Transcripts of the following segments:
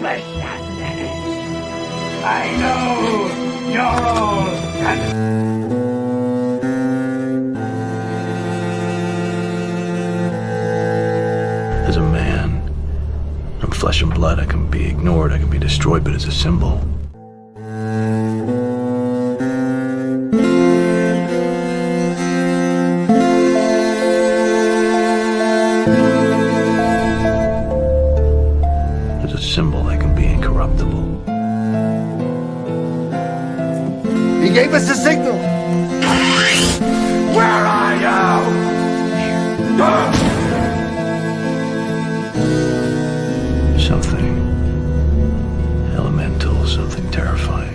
flesh I know you're all As a man, I'm flesh and blood. I can be ignored, I can be destroyed, but as a symbol. As a symbol, I can be incorruptible. He gave us a signal. Where are you? Something elemental, something terrifying.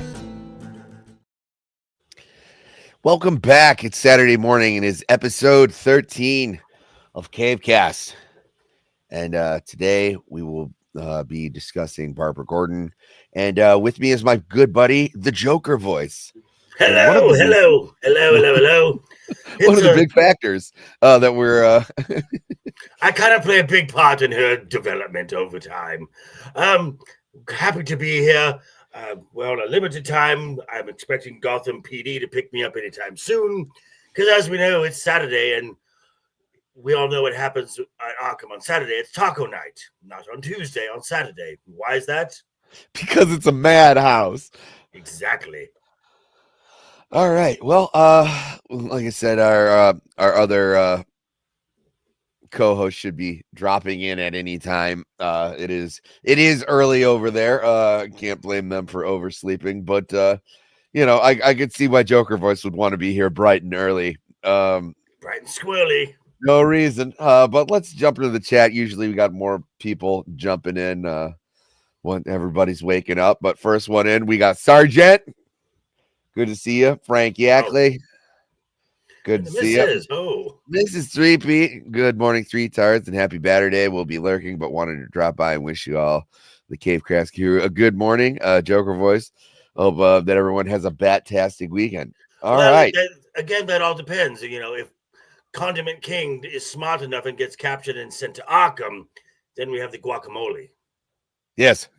Welcome back. It's Saturday morning and it's episode 13 of Cavecast. And today we will be discussing Barbra Gordon. And with me is my good buddy, the Joker voice. Hello. One of the big factors that we're... I kind of play a big part in her development over time. Happy to be here. Well, a limited time. I'm expecting Gotham PD to pick me up anytime soon. Because as we know, it's Saturday, and we all know what happens at Arkham on Saturday. It's taco night, not on Tuesday, on Saturday. Why is that? Because it's a madhouse. Exactly. All right. Well, like I said, our other co-host should be dropping in at any time. It is early over there. Can't blame them for oversleeping, but I could see why Joker voice would want to be here bright and early. Bright and squirrely. No reason. But let's jump into the chat. Usually we got more people jumping in when everybody's waking up. But first one in, we got Sergeant. Good to see you, Frank Yackley. Good to see you. Mrs. 3P. Good morning, Three Tards, and happy Batter Day. We'll be lurking, but wanted to drop by and wish you all, the Cavecast crew, a good morning. Joker voice. Hope that everyone has a bat-tastic weekend. All right. That all depends. If Condiment King is smart enough and gets captured and sent to Arkham, then we have the guacamole. Yes,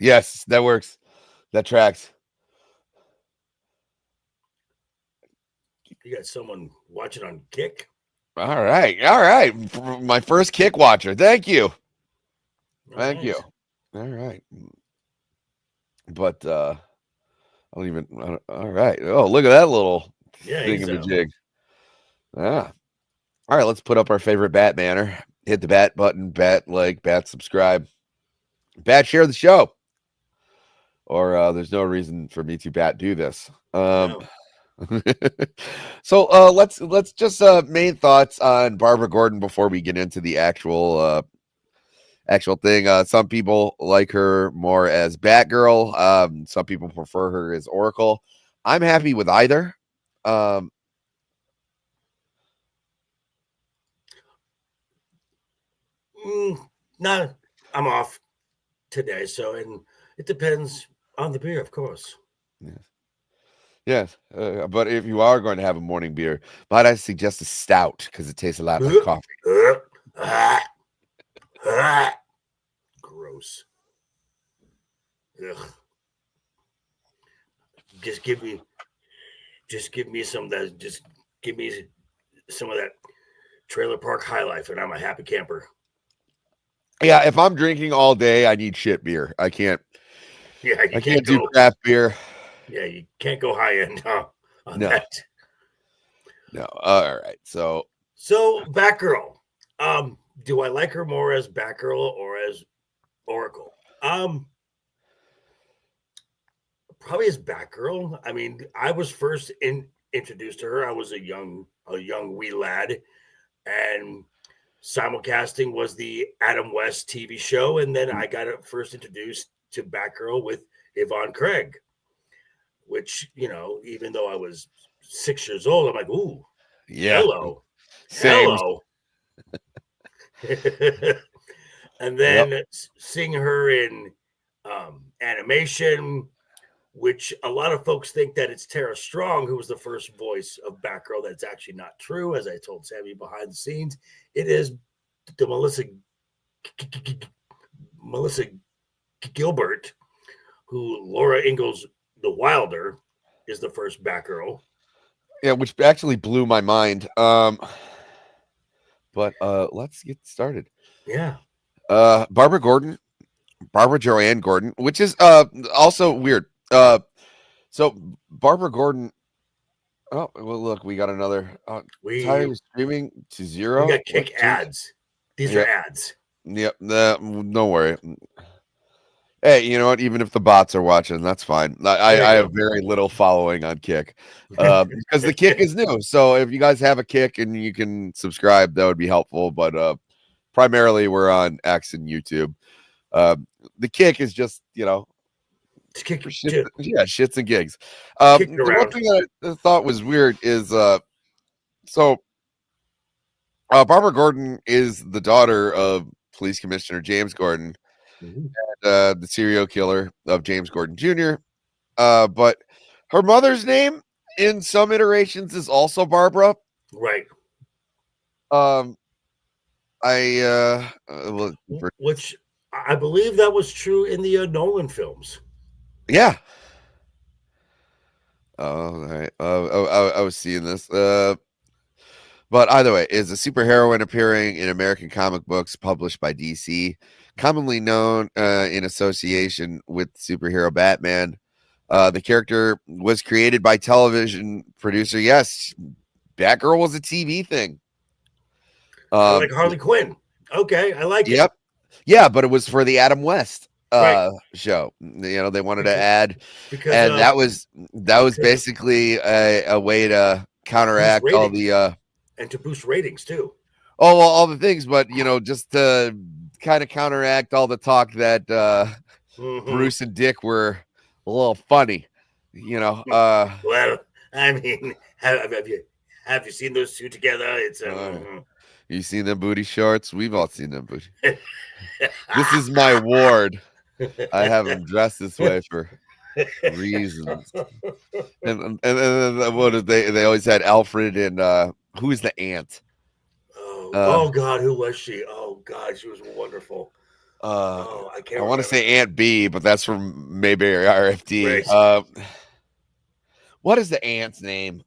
that works. That tracks. You got someone watching on Kick? All right. My first Kick watcher. Thank you. Thank you. All right. But all right. Oh, look at that little thing of a jig. All right, let's put up our favorite bat banner. Hit the bat button, bat like, bat subscribe, bat share the show. Or there's no reason for me to bat do this. No. So let's just main thoughts on Barbra Gordon before we get into the actual thing. Some people like her more as Batgirl. Some people prefer her as Oracle. I'm happy with either. I'm off today, and it depends on the beer, of course. Yes, but if you are going to have a morning beer, might I suggest a stout because it tastes a lot like coffee. Gross. Ugh. Just give me some of that. Just give me some of that Trailer Park High Life, and I'm a happy camper. Yeah, if I'm drinking all day, I need shit beer. I can't. Yeah, I can't do craft beer. Yeah, you can't go high end on that. No. All right. So Batgirl. Do I like her more as Batgirl or as Oracle? Probably as Batgirl. I mean, I was first introduced to her. I was a young wee lad, and simulcasting was the Adam West TV show, and then I got first introduced to Batgirl with Yvonne Craig. Which, even though I was 6 years old, I'm like, ooh, yeah, hello. And then seeing her in animation, which a lot of folks think that it's Tara Strong, who was the first voice of Batgirl. That's actually not true. As I told Sammy behind the scenes, it is the Melissa Gilbert, who Laura Ingalls the Wilder is the first Batgirl. Yeah, which actually blew my mind. But let's get started. Yeah. Barbara Joanne Gordon, which is also weird. So Barbara Gordon. Oh well, look, we got another. Time streaming to 0. We got kick ads. These are ads. Yep. Don't worry. Hey, you know what? Even if the bots are watching, that's fine. I have very little following on Kick because the Kick is new. So if you guys have a Kick and you can subscribe, that would be helpful. But primarily, we're on X and YouTube. The Kick is just, shits and gigs. The one thing that I thought was weird is Barbara Gordon is the daughter of Police Commissioner James Gordon. And, the serial killer of James Gordon Jr. But her mother's name in some iterations is also Barbara. Right. Which I believe that was true in the Nolan films. Yeah. All right. I was seeing this. But either way, is a superheroine appearing in American comic books published by DC, commonly known in association with superhero Batman. The character was created by television producer. Yes, Batgirl was a TV thing. Like Harley Quinn. Okay, I like it. Yep. Yeah, but it was for the Adam West show. They wanted to add, and that was basically a way to counteract all the and to boost ratings too. Oh, well, all the things, but just to kind of counteract all the talk that Bruce and Dick were a little funny. Well, I mean, have you seen those two together? It's you seen them booty shorts? We've all seen them booty. This is my ward. I have them dressed this way for reasons. And what did they always had Alfred and who is the aunt? Oh God, who was she? Oh God, she was wonderful. I can't. I want to say Aunt B, but that's from Mayberry RFD. Right. What is the aunt's name?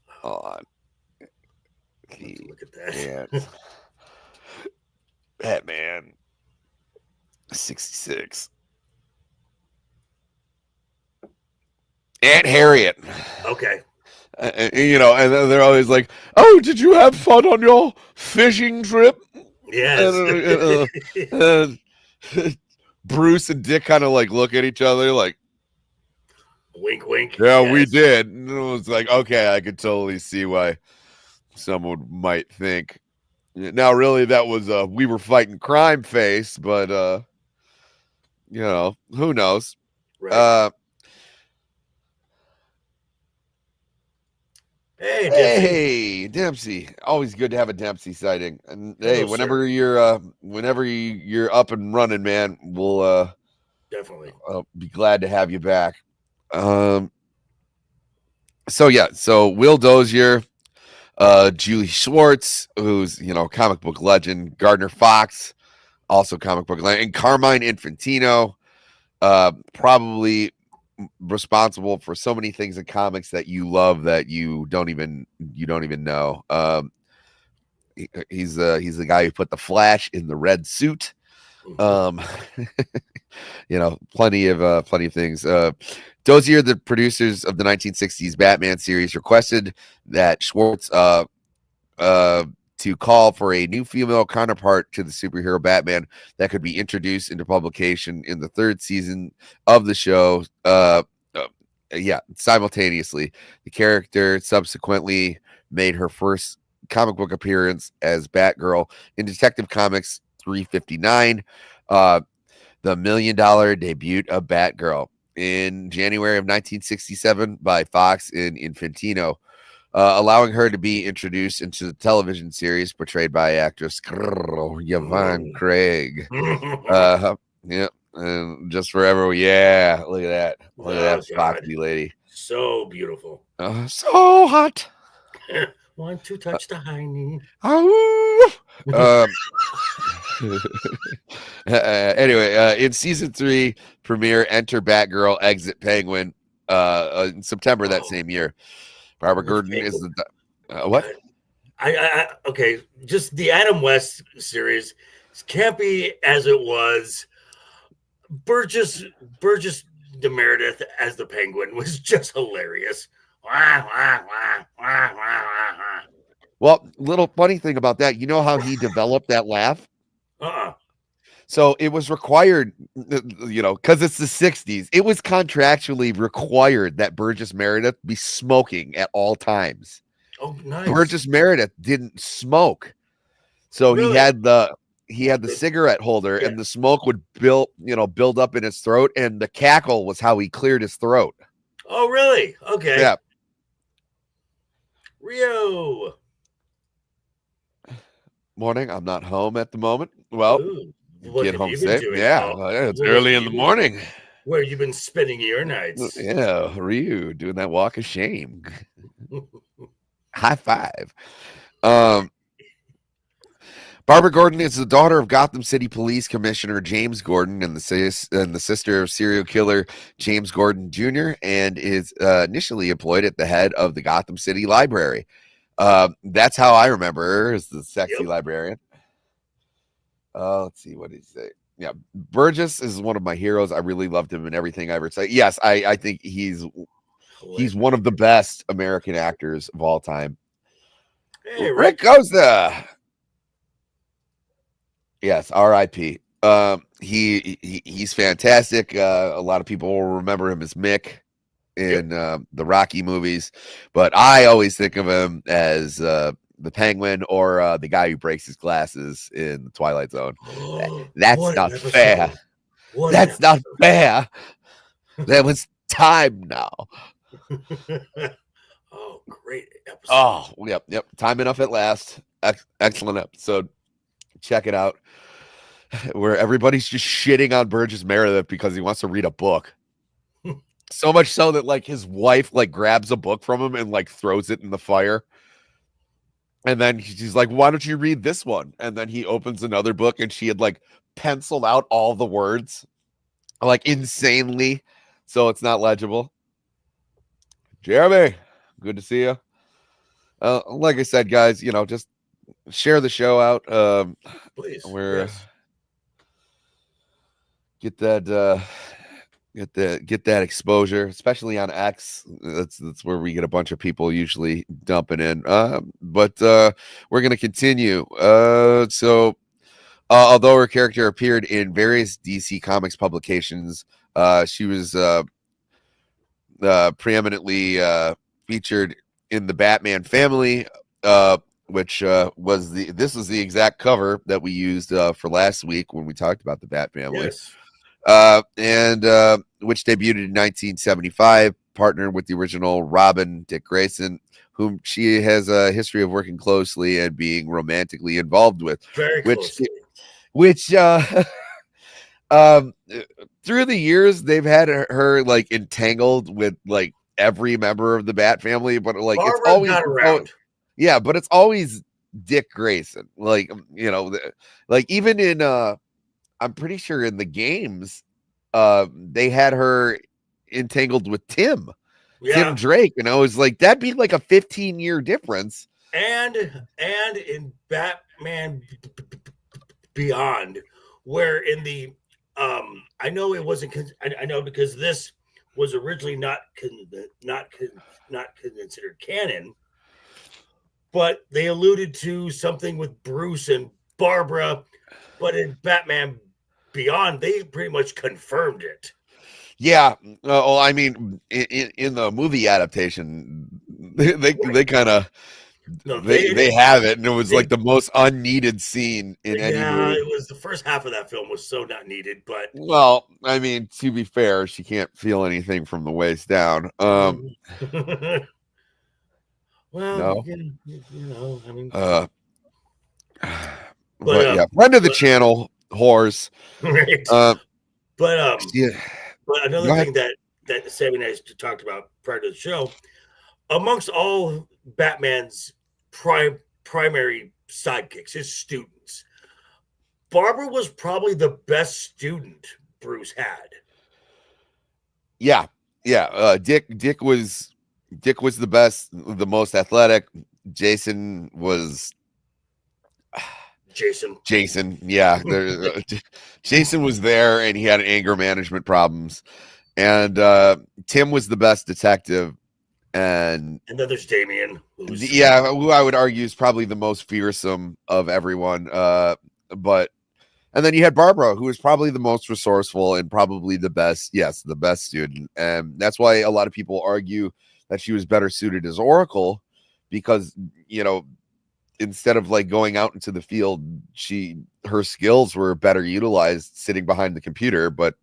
Hold on. Look at that. Batman 66. Aunt Harriet. Okay. And they're always like, "Oh, did you have fun on your fishing trip?" Yes. And Bruce and Dick kind of like look at each other like, wink, wink. Yeah, yes. We did. And it was like, okay, I could totally see why someone might think. Now, really, that was we were fighting crime face, but who knows? Right. Hey, Dempsey. Always good to have a Dempsey sighting. And hey, whenever you're up and running, man, we'll definitely be glad to have you back. So Will Dozier, Julie Schwartz, who's comic book legend, Gardner Fox, also comic book legend, and Carmine Infantino, probably responsible for so many things in comics that you love that you don't even know. He's the guy who put the Flash in the red suit. Plenty of things. Dozier, the producers of the 1960s Batman series, requested that Schwartz to call for a new female counterpart to the superhero Batman that could be introduced into publication in the third season of the show. Simultaneously. The character subsequently made her first comic book appearance as Batgirl in Detective Comics 359, the $1 million debut of Batgirl in January of 1967 by Fox and Infantino, allowing her to be introduced into the television series portrayed by actress Yvonne Craig. And just forever. Yeah, look at that Foxy lady. So beautiful. So hot. Want to touch the high knee. Anyway, in season 3 premiere, enter Batgirl, exit Penguin. In September that same year, Barbara Gordon is the what? Okay, just the Adam West series, as campy as it was, Burgess de Meredith as the Penguin was just hilarious. Well, little funny thing about that, you know how he developed that laugh? So it was required, because it's the 60s. It was contractually required that Burgess Meredith be smoking at all times. Oh, nice. Burgess Meredith didn't smoke. So Really? he had the cigarette holder, and the smoke would build up in his throat, and the cackle was how he cleared his throat. Oh, really? Okay. Yeah. Rio. Morning. I'm not home at the moment. Well, get home safe. Yeah, it's early in the morning. Where you been spending your nights? Yeah, Ryu doing that walk of shame. High five. Barbara Gordon is the daughter of Gotham City Police Commissioner James Gordon and the sister of serial killer James Gordon Jr. and is initially employed at the head of the Gotham City Library. That's how I remember her, as the sexy librarian. Let's see, what did he say? Yeah, Burgess is one of my heroes. I really loved him in everything I ever said. Yes, I think he's one of the best American actors of all time. Hey, Rick Costa. Yes, R.I.P. He's fantastic. A lot of people will remember him as Mick in the Rocky movies, but I always think of him as the Penguin or the guy who breaks his glasses in the Twilight Zone. That's not fair. That's not fair. There was time now. Oh, great episode. Oh, yep. Time enough at last. Excellent episode. Check it out. Where everybody's just shitting on Burgess Meredith because he wants to read a book. So much so that like his wife like grabs a book from him and like throws it in the fire. And then she's like, why don't you read this one? And then he opens another book and she had like penciled out all the words like insanely. So it's not legible. Jeremy, good to see you. Like I said, guys, just share the show out. Please. Get that exposure, especially on X. That's where we get a bunch of people usually dumping in. But we're gonna continue. So although her character appeared in various DC Comics publications, she was preeminently featured in the Batman family, which was this was the exact cover that we used for last week when we talked about the Bat family. Yes. And which debuted in 1975, partnered with the original Robin, Dick Grayson, whom she has a history of working closely and being romantically involved with. Very closely. Which through the years they've had her like entangled with like every member of the Bat family, but like Barbra it's always got around. Yeah, but it's always Dick Grayson. Like like even in I'm pretty sure in the games, they had her entangled with Tim Drake, and I was like, that'd be like a 15-year difference. And in Batman Beyond, where in the I know it wasn't. I know because this was originally not considered canon, but they alluded to something with Bruce and Barbara. But in Batman Beyond, they pretty much confirmed it. Yeah. Well, I mean, in the movie adaptation, they kind of they have it, and it was like the most unneeded scene in any movie. It was the first half of that film was so not needed, but well, I mean, to be fair, she can't feel anything from the waist down. well, no. I mean, but yeah, friend of the channel, whores. Right. But another thing that Sammy and I talked about prior to the show, amongst all Batman's primary sidekicks, his students. Barbara was probably the best student Bruce had. Yeah. Dick was the best, the most athletic. Jason was Jason. Yeah. Jason was there, and he had anger management problems. And Tim was the best detective. And then there's Damien. Who I would argue is probably the most fearsome of everyone. And then you had Barbara, who was probably the most resourceful and probably the best student. And that's why a lot of people argue that she was better suited as Oracle, because, instead of like going out into the field, her skills were better utilized sitting behind the computer. But,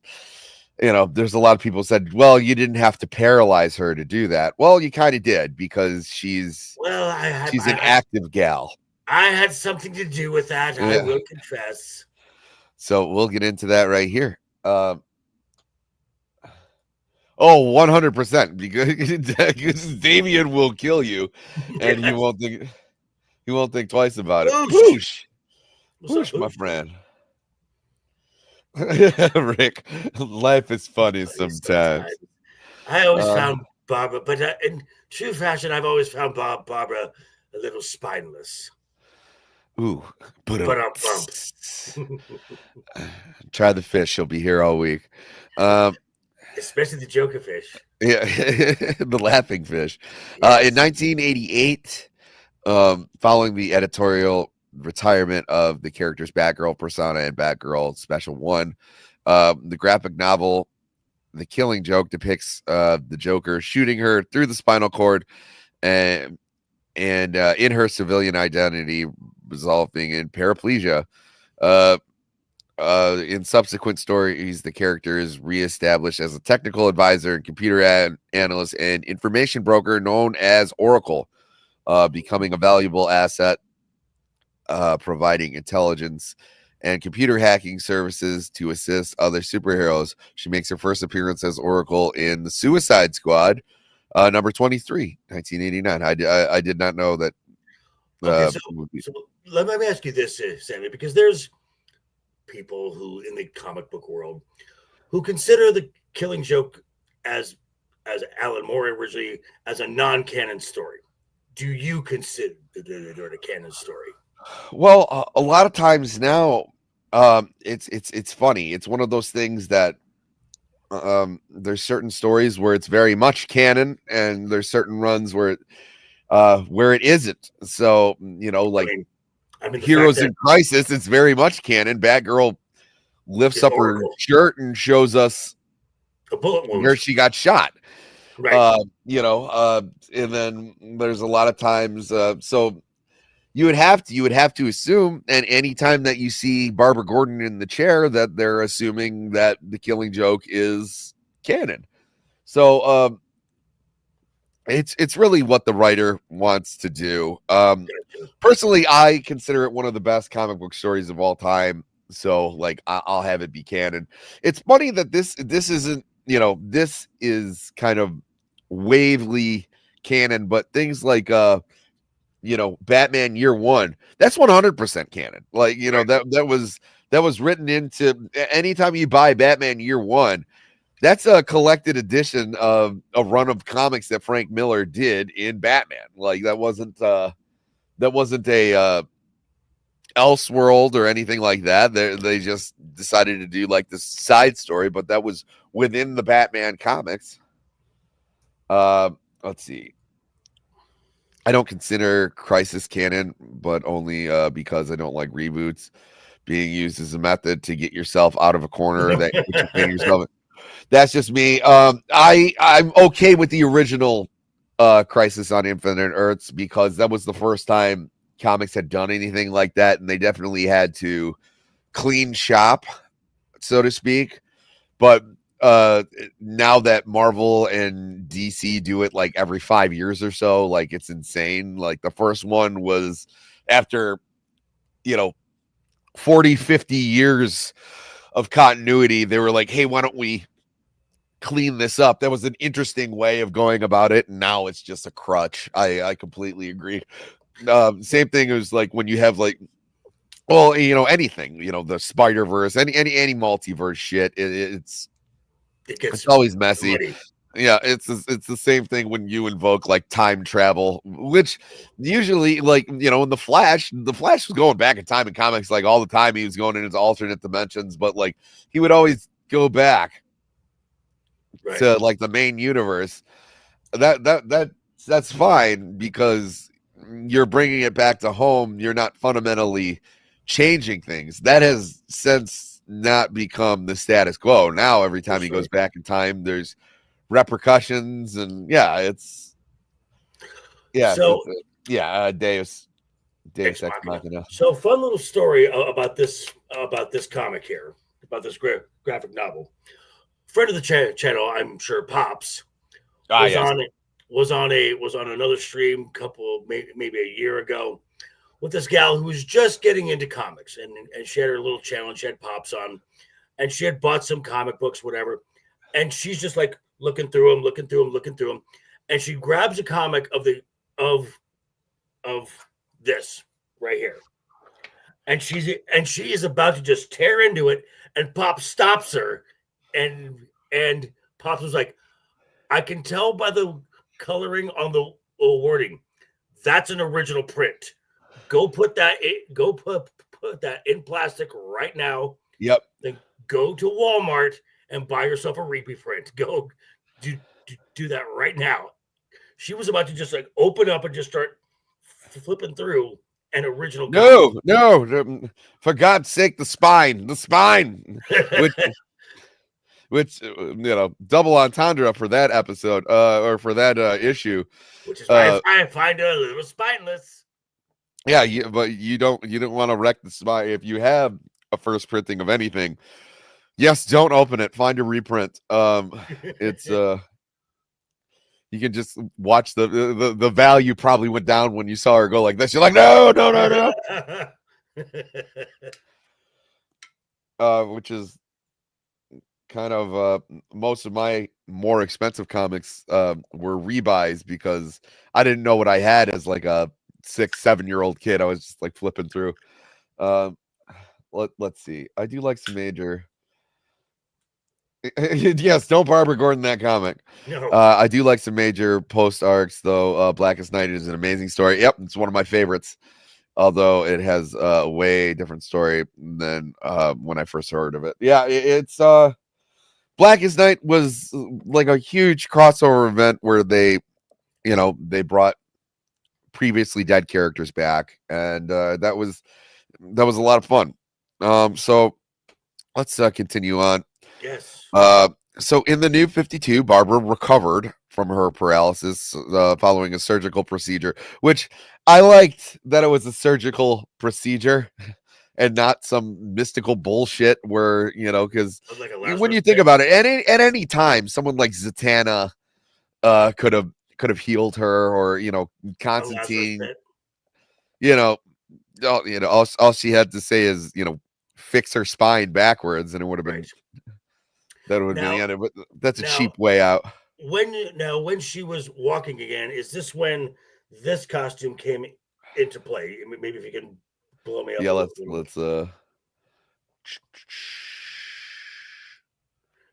there's a lot of people said, well, you didn't have to paralyze her to do that. Well, you kind of did, because she's an active gal. I had something to do with that. Yeah. I will confess. So we'll get into that right here. 100%, because Damien will kill you, and you won't think twice about it. Whoosh, my friend. Rick, life is funny sometimes. I always found Barbara, but in true fashion, I've always found Barbara a little spineless. Ooh, but bump. Try the fish. She'll be here all week. Especially the Joker fish. Yeah, the laughing fish. Yes. In 1988, following the editorial retirement of the characters Batgirl Persona and Batgirl Special 1, the graphic novel The Killing Joke depicts the Joker shooting her through the spinal cord and in her civilian identity resulting in paraplegia. In subsequent stories, the character is reestablished as a technical advisor and computer analyst and information broker known as Oracle, becoming a valuable asset, providing intelligence and computer hacking services to assist other superheroes. She makes her first appearance as Oracle in the Suicide Squad, number 23, 1989. I did not know that. So let me ask you this, Sammy, because there's people who in the comic book world who consider the Killing Joke as Alan Moore originally as a non-canon story. Do you consider it a canon story? Well, a lot of times now, it's funny. It's one of those things that there's certain stories where it's very much canon, and there's certain runs where it isn't. So, Heroes in Crisis, it's very much canon. Batgirl lifts up her shirt and shows us a bullet wound where she got shot. Right. And then there's a lot of times. So you would have to assume, and anytime that you see Barbara Gordon in the chair, that they're assuming that the Killing Joke is canon. So it's really what the writer wants to do. Personally, I consider it one of the best comic book stories of all time. So like I'll have it be canon. It's funny that this isn't, this is kind of Wavely canon, but things like Batman Year One, that's 100% canon. Like, that was written into, anytime you buy Batman Year One, that's a collected edition of a run of comics that Frank Miller did in Batman. Like that wasn't a Elseworld or anything like that. They just decided to do like this side story, but that was within the Batman comics. Let's see. I don't consider Crisis canon, but only because I don't like reboots being used as a method to get yourself out of a corner that you find yourself in. That's just me. I'm okay with the original Crisis on Infinite Earths, because that was the first time comics had done anything like that, and they definitely had to clean shop, so to speak. But now that Marvel and DC do it like every 5 years or so, like it's insane. Like the first one was after 40, 50 years of continuity, they were like, hey, why don't we clean this up? That was an interesting way of going about it, and now it's just a crutch. I completely agree. Same thing as like when you have like, well, anything, the Spider-Verse, any multiverse shit. It's always messy. muddy. Yeah, it's the same thing when you invoke like time travel, which usually, like, in the Flash was going back in time in comics like all the time. He was going into alternate dimensions, but like he would always go back to like the main universe. That's fine because you're bringing it back to home. You're not fundamentally changing things. That has since not become the status quo. Now every time he goes back in time, there's repercussions, and Deus Ex Machina. So fun little story about this comic here, about this graphic novel. Friend of the channel, I'm sure Pops was on another stream maybe a year ago with this gal who was just getting into comics, and she had her little channel, and she had Pops on, and she had bought some comic books, whatever, and she's just like looking through them, and she grabs a comic of this right here, and she is about to just tear into it, and Pop stops her, and Pops was like, I can tell by the coloring on the wording, that's an original print. Go put that in plastic right now. Yep. Then go to Walmart and buy yourself a repeat print. Go do that right now. She was about to just like open up and just start flipping through an original. No, for God's sake, the spine, which double entendre for that episode, or for that issue, which is why I find it a little spineless. Yeah, but you don't want to wreck the spine if you have a first printing of anything. Yes, don't open it. Find a reprint. It's you can just watch the value probably went down when you saw her go like this. You're like, no. Which is kind of most of my more expensive comics were rebuys because I didn't know what I had as like a 6-7-year-old kid. I was just like flipping through. Let's see. I do like some major. Yes, don't Barbara Gordon that comic. No. I do like some major post arcs though. Blackest Night is an amazing story. Yep, it's one of my favorites. Although it has a way different story than when I first heard of it. Yeah, it's Blackest Night was like a huge crossover event where they brought previously dead characters back, and that was a lot of fun. So let's continue on. Yes. So in the New 52, Barbara recovered from her paralysis following a surgical procedure, which I liked that it was a surgical procedure and not some mystical bullshit where, because when you think about it, at any time, someone like Zatanna could have healed her, or Constantine, all she had to say is fix her spine backwards, and it would have been that would have been the end. But that's a cheap way out. When she was walking again, is this when this costume came into play? Maybe if you can blow me up. Yeah, let's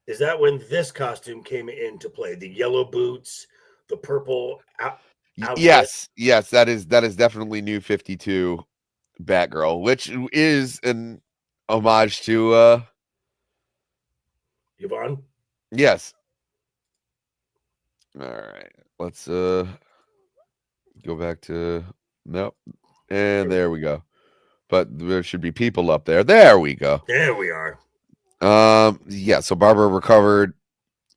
Is that when this costume came into play? The yellow boots, the purple outfit? Yes, that is definitely New 52 Batgirl, which is an homage to Yvonne? Yes. All right. Let's go back to nope. And there we go. But there should be people up there. There we go. There we are. So Barbara recovered,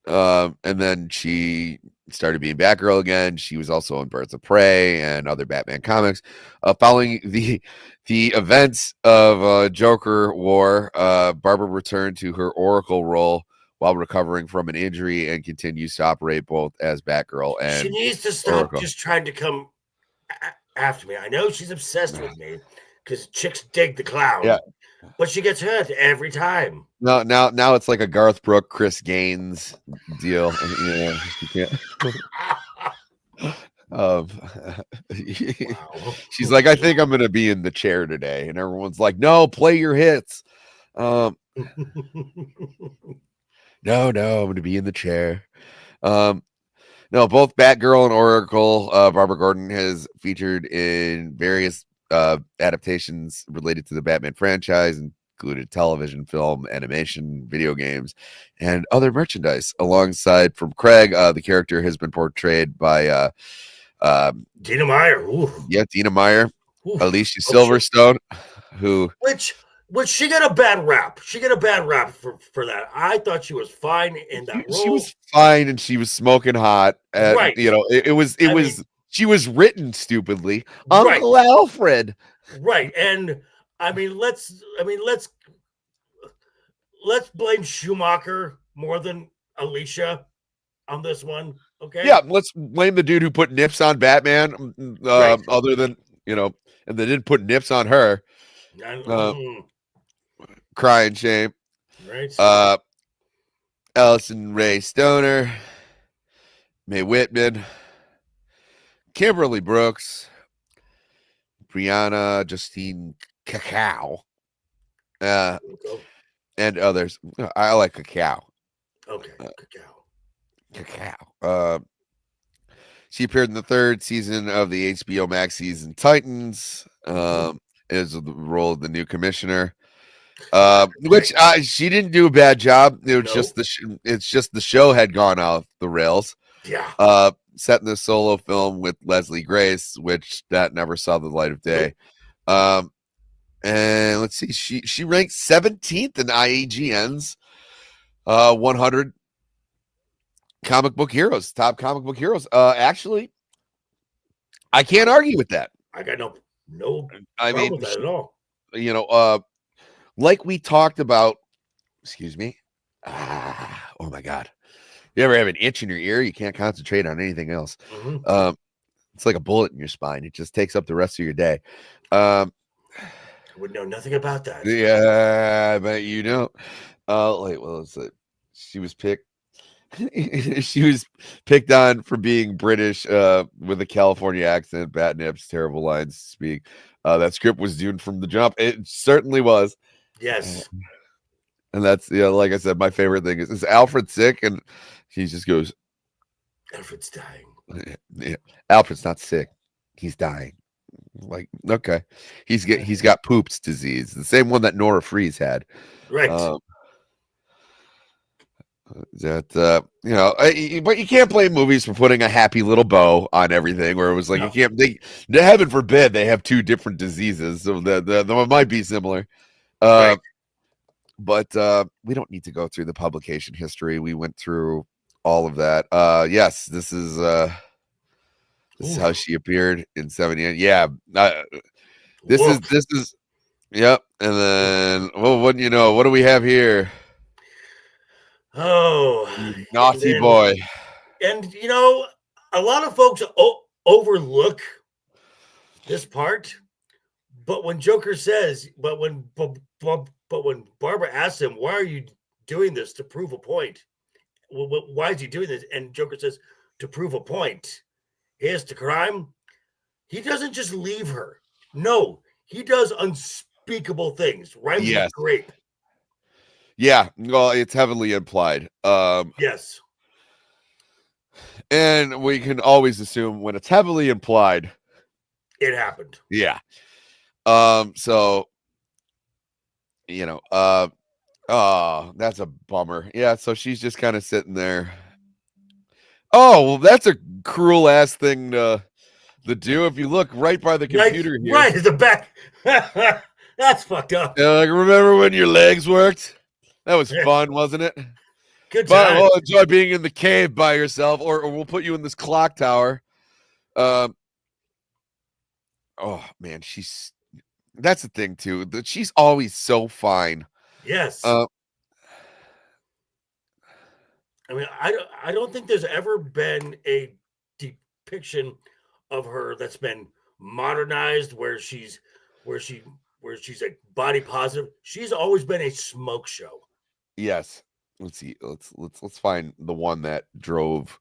and then she started being Batgirl again. She was also in Birds of Prey and other Batman comics. Following the events of Joker War, Barbara returned to her Oracle role while recovering from an injury and continues to operate both as Batgirl and she needs to stop Oracle. Just trying to come after me. I know she's obsessed with me because chicks dig the clown. Yeah. But she gets hurt every time. Now it's like a Garth Brooks, Chris Gaines deal. Yeah, you can't. Wow. She's like, I think I'm gonna be in the chair today, and everyone's like, no, play your hits. No, I'm gonna be in the chair. No, both Batgirl and Oracle, Barbara Gordon has featured in various adaptations related to the Batman franchise, included television, film, animation, video games, and other merchandise. Alongside from Craig, the character has been portrayed by Dina Meyer. Ooh. Yeah, Dina Meyer, Ooh. Alicia Silverstone, who she got a bad rap. She got a bad rap for that. I thought she was fine in that role. She was fine, and she was smoking hot. Right. You know, it was. She was written stupidly. Uncle right. Alfred. Right. And let's blame Schumacher more than Alicia on this one. Okay. Yeah, let's blame the dude who put nips on Batman. Right. Other than, and they didn't put nips on her. Crying shame. Right. Allison Ray Stoner, Mae Whitman, Kimberly Brooks, Brianna Justine Cacao, and others. I like Cacao. Okay, Cacao. She appeared in the third season of the HBO Max season Titans. Is the role of the new commissioner. Which she didn't do a bad job. It was just the show had gone off the rails. Yeah. Set in the solo film with Leslie Grace, which that never saw the light of day. And let's see, she ranked 17th in IAGN's 100 comic book heroes, top comic book heroes. Actually, I can't argue with that. I got no problem with that at all. Like we talked about, excuse me. Oh my God. You ever have an itch in your ear? You can't concentrate on anything else. Mm-hmm. It's like a bullet in your spine. It just takes up the rest of your day. I would know nothing about that. Yeah, but you know. Wait, what was it? She was picked. She was picked on for being British with a California accent, bad nips, terrible lines to speak. That script was doomed from the jump. It certainly was. Yes. And that's, like I said, my favorite thing is Alfred sick? And he just goes, Alfred's dying. Yeah. Alfred's not sick. He's dying. Like, okay. He's got Poop's disease, the same one that Nora Freeze had. Right. But you can't blame movies for putting a happy little bow on everything, where it was like, you can't, heaven forbid they have two different diseases, so that might be similar. Right. But we don't need to go through the publication history. We went through all of that. Yes, this is how she appeared in 78. Yeah. This is yep. And then, well, what do we have here? Oh, naughty boy. And a lot of folks overlook this part, but when when Barbara asks him, why are you doing this to prove a point? Why is he doing this? And Joker says, to prove a point. Here's the crime. He doesn't just leave her. No, he does unspeakable things. Rhymes with grape. Yeah, well, it's heavily implied. Yes. And we can always assume when it's heavily implied, it happened. Yeah. So, oh, that's a bummer. Yeah, so she's just kind of sitting there. Oh, well, that's a cruel ass thing to do. If you look right by the computer here. Right at the back. That's fucked up. Like, remember when your legs worked? That was fun, wasn't it? Good time. But we'll enjoy being in the cave by yourself, or we'll put you in this clock tower. Oh man, that's the thing too. That she's always so fine. Yes. I don't think there's ever been a depiction of her that's been modernized where she's like body positive. She's always been a smoke show. Yes. Let's see. Let's find the one that drove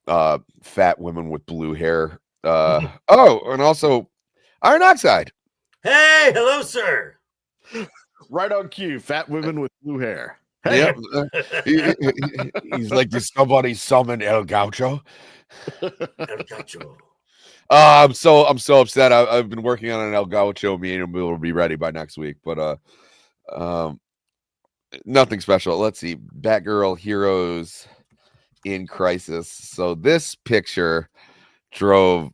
fat women with blue hair. And also Iron Oxide. Hey, hello, sir. Right on cue. Fat women with blue hair. Hey. Yep. He's like, did somebody summon El Gaucho? El Gaucho. I'm so upset. I've been working on an El Gaucho meme, and we'll be ready by next week. But nothing special. Let's see. Batgirl Heroes in Crisis. So this picture drove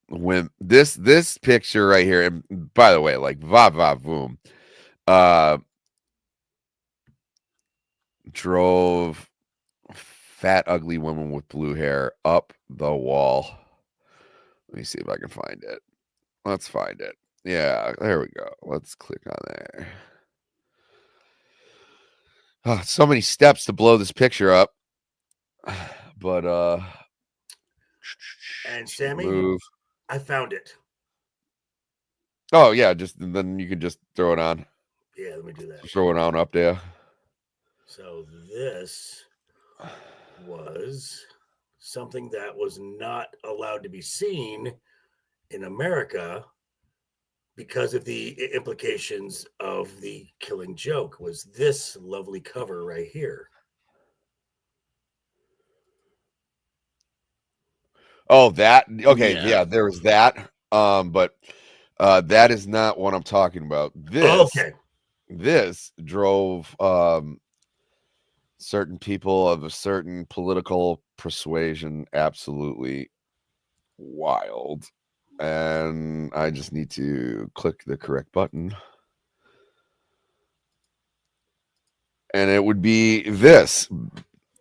when this picture right here, and by the way, like va boom, drove fat ugly woman with blue hair up the wall. Let me see if I can find it. Let's find it. Yeah, there we go. Let's click on there. Oh, so many steps to blow this picture up. But and Sammy, move. I found it. Oh yeah, just then you can just throw it on. Yeah, let me do that. Throw it on up there. So this was something that was not allowed to be seen in America because of the implications of the Killing Joke. Was this lovely cover right here. Oh, that okay, yeah, there was that. But that is not what I'm talking about. This drove certain people of a certain political persuasion absolutely wild. And I just need to click the correct button. And it would be this.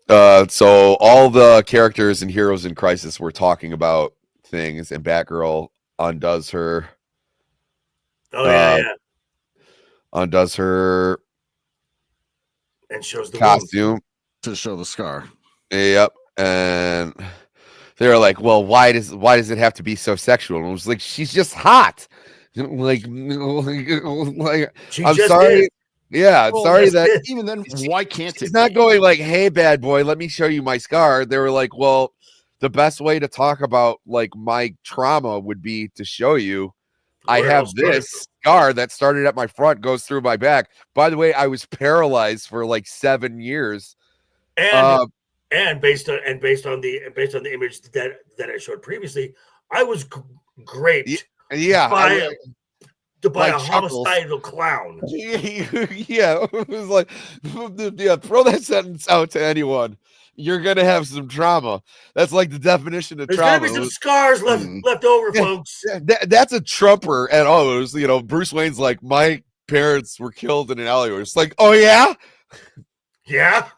So all the characters and heroes in Crisis were talking about things, and Batgirl undoes her. Undoes her and shows the costume wound to show the scar. Yep. And they're like, well, why does it have to be so sexual? And it was like, she's just hot. Like I'm sorry. Is. Yeah, sorry that even then, why can't it's not going like, hey, bad boy, let me show you my scar. They were like, well, the best way to talk about like my trauma would be to show you I have this scar that started at my front, goes through my back. By the way, I was paralyzed for like 7 years. And based on the image that I showed previously, I was graped. Yeah. By a homicidal clown. Yeah, it was like, yeah, throw that sentence out to anyone. You're gonna have some trauma. That's like the definition of trauma. There's gonna be some scars left over, folks. That's a trumper at all. It was, Bruce Wayne's like, my parents were killed in an alleyway. It's like, oh yeah, yeah.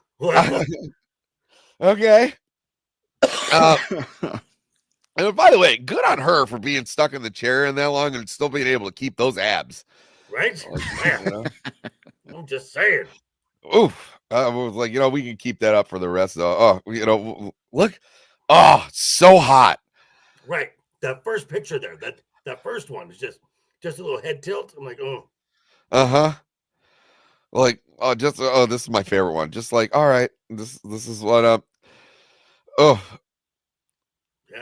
Okay. And by the way, good on her for being stuck in the chair in that long and still being able to keep those abs. Right? I'm just saying. Oof. I was like, we can keep that up for the rest of look. Oh, so hot. Right. That first picture there, that first one is just a little head tilt. I'm like, oh. Uh-huh. Like, this is my favorite one. Just like, all right, this is what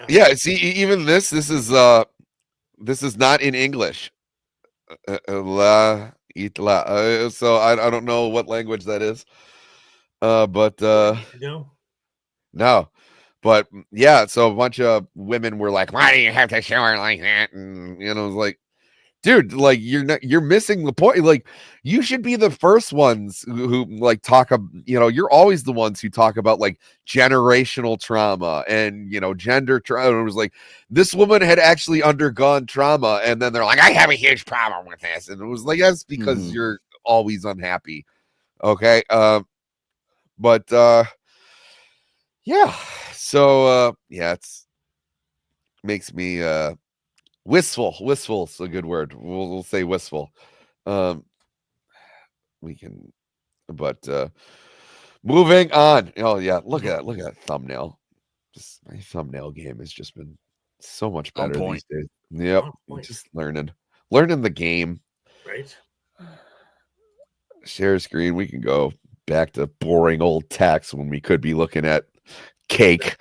Yeah, see, even this is not in English. So I don't know what language that is. But no. But yeah, so a bunch of women were like, why do you have to show her like that? And it was like, dude, like you're missing the point. Like you should be the first ones who like talk you're always the ones who talk about like generational trauma and gender trauma. It was like this woman had actually undergone trauma, and then they're like, I have a huge problem with this, and it was like, that's because you're always unhappy. Okay. But yeah, so it's makes me wistful is a good word. We'll say wistful. We can, but moving on. Oh yeah, look at that thumbnail. My thumbnail game has just been so much better these days. Yep, just learning the game. Right. Share screen. We can go back to boring old text when we could be looking at cake.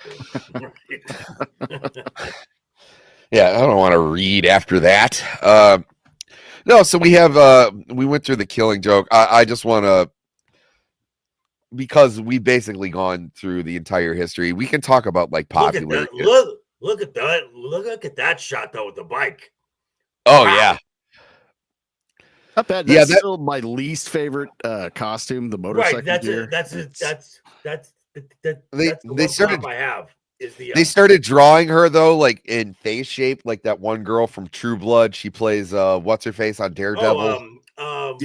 Yeah, I don't want to read after that. No, so we have we went through the Killing Joke. I just want to, because we've basically gone through the entire history. We can talk about like popular. Look at that shot though with the bike. Oh Wow. yeah. Not bad. That's still my least favorite costume, the motorcycle gear. That's the They started. I have is the They started drawing her though, like in face shape, like that one girl from True Blood. She plays what's her face on Daredevil. Mo,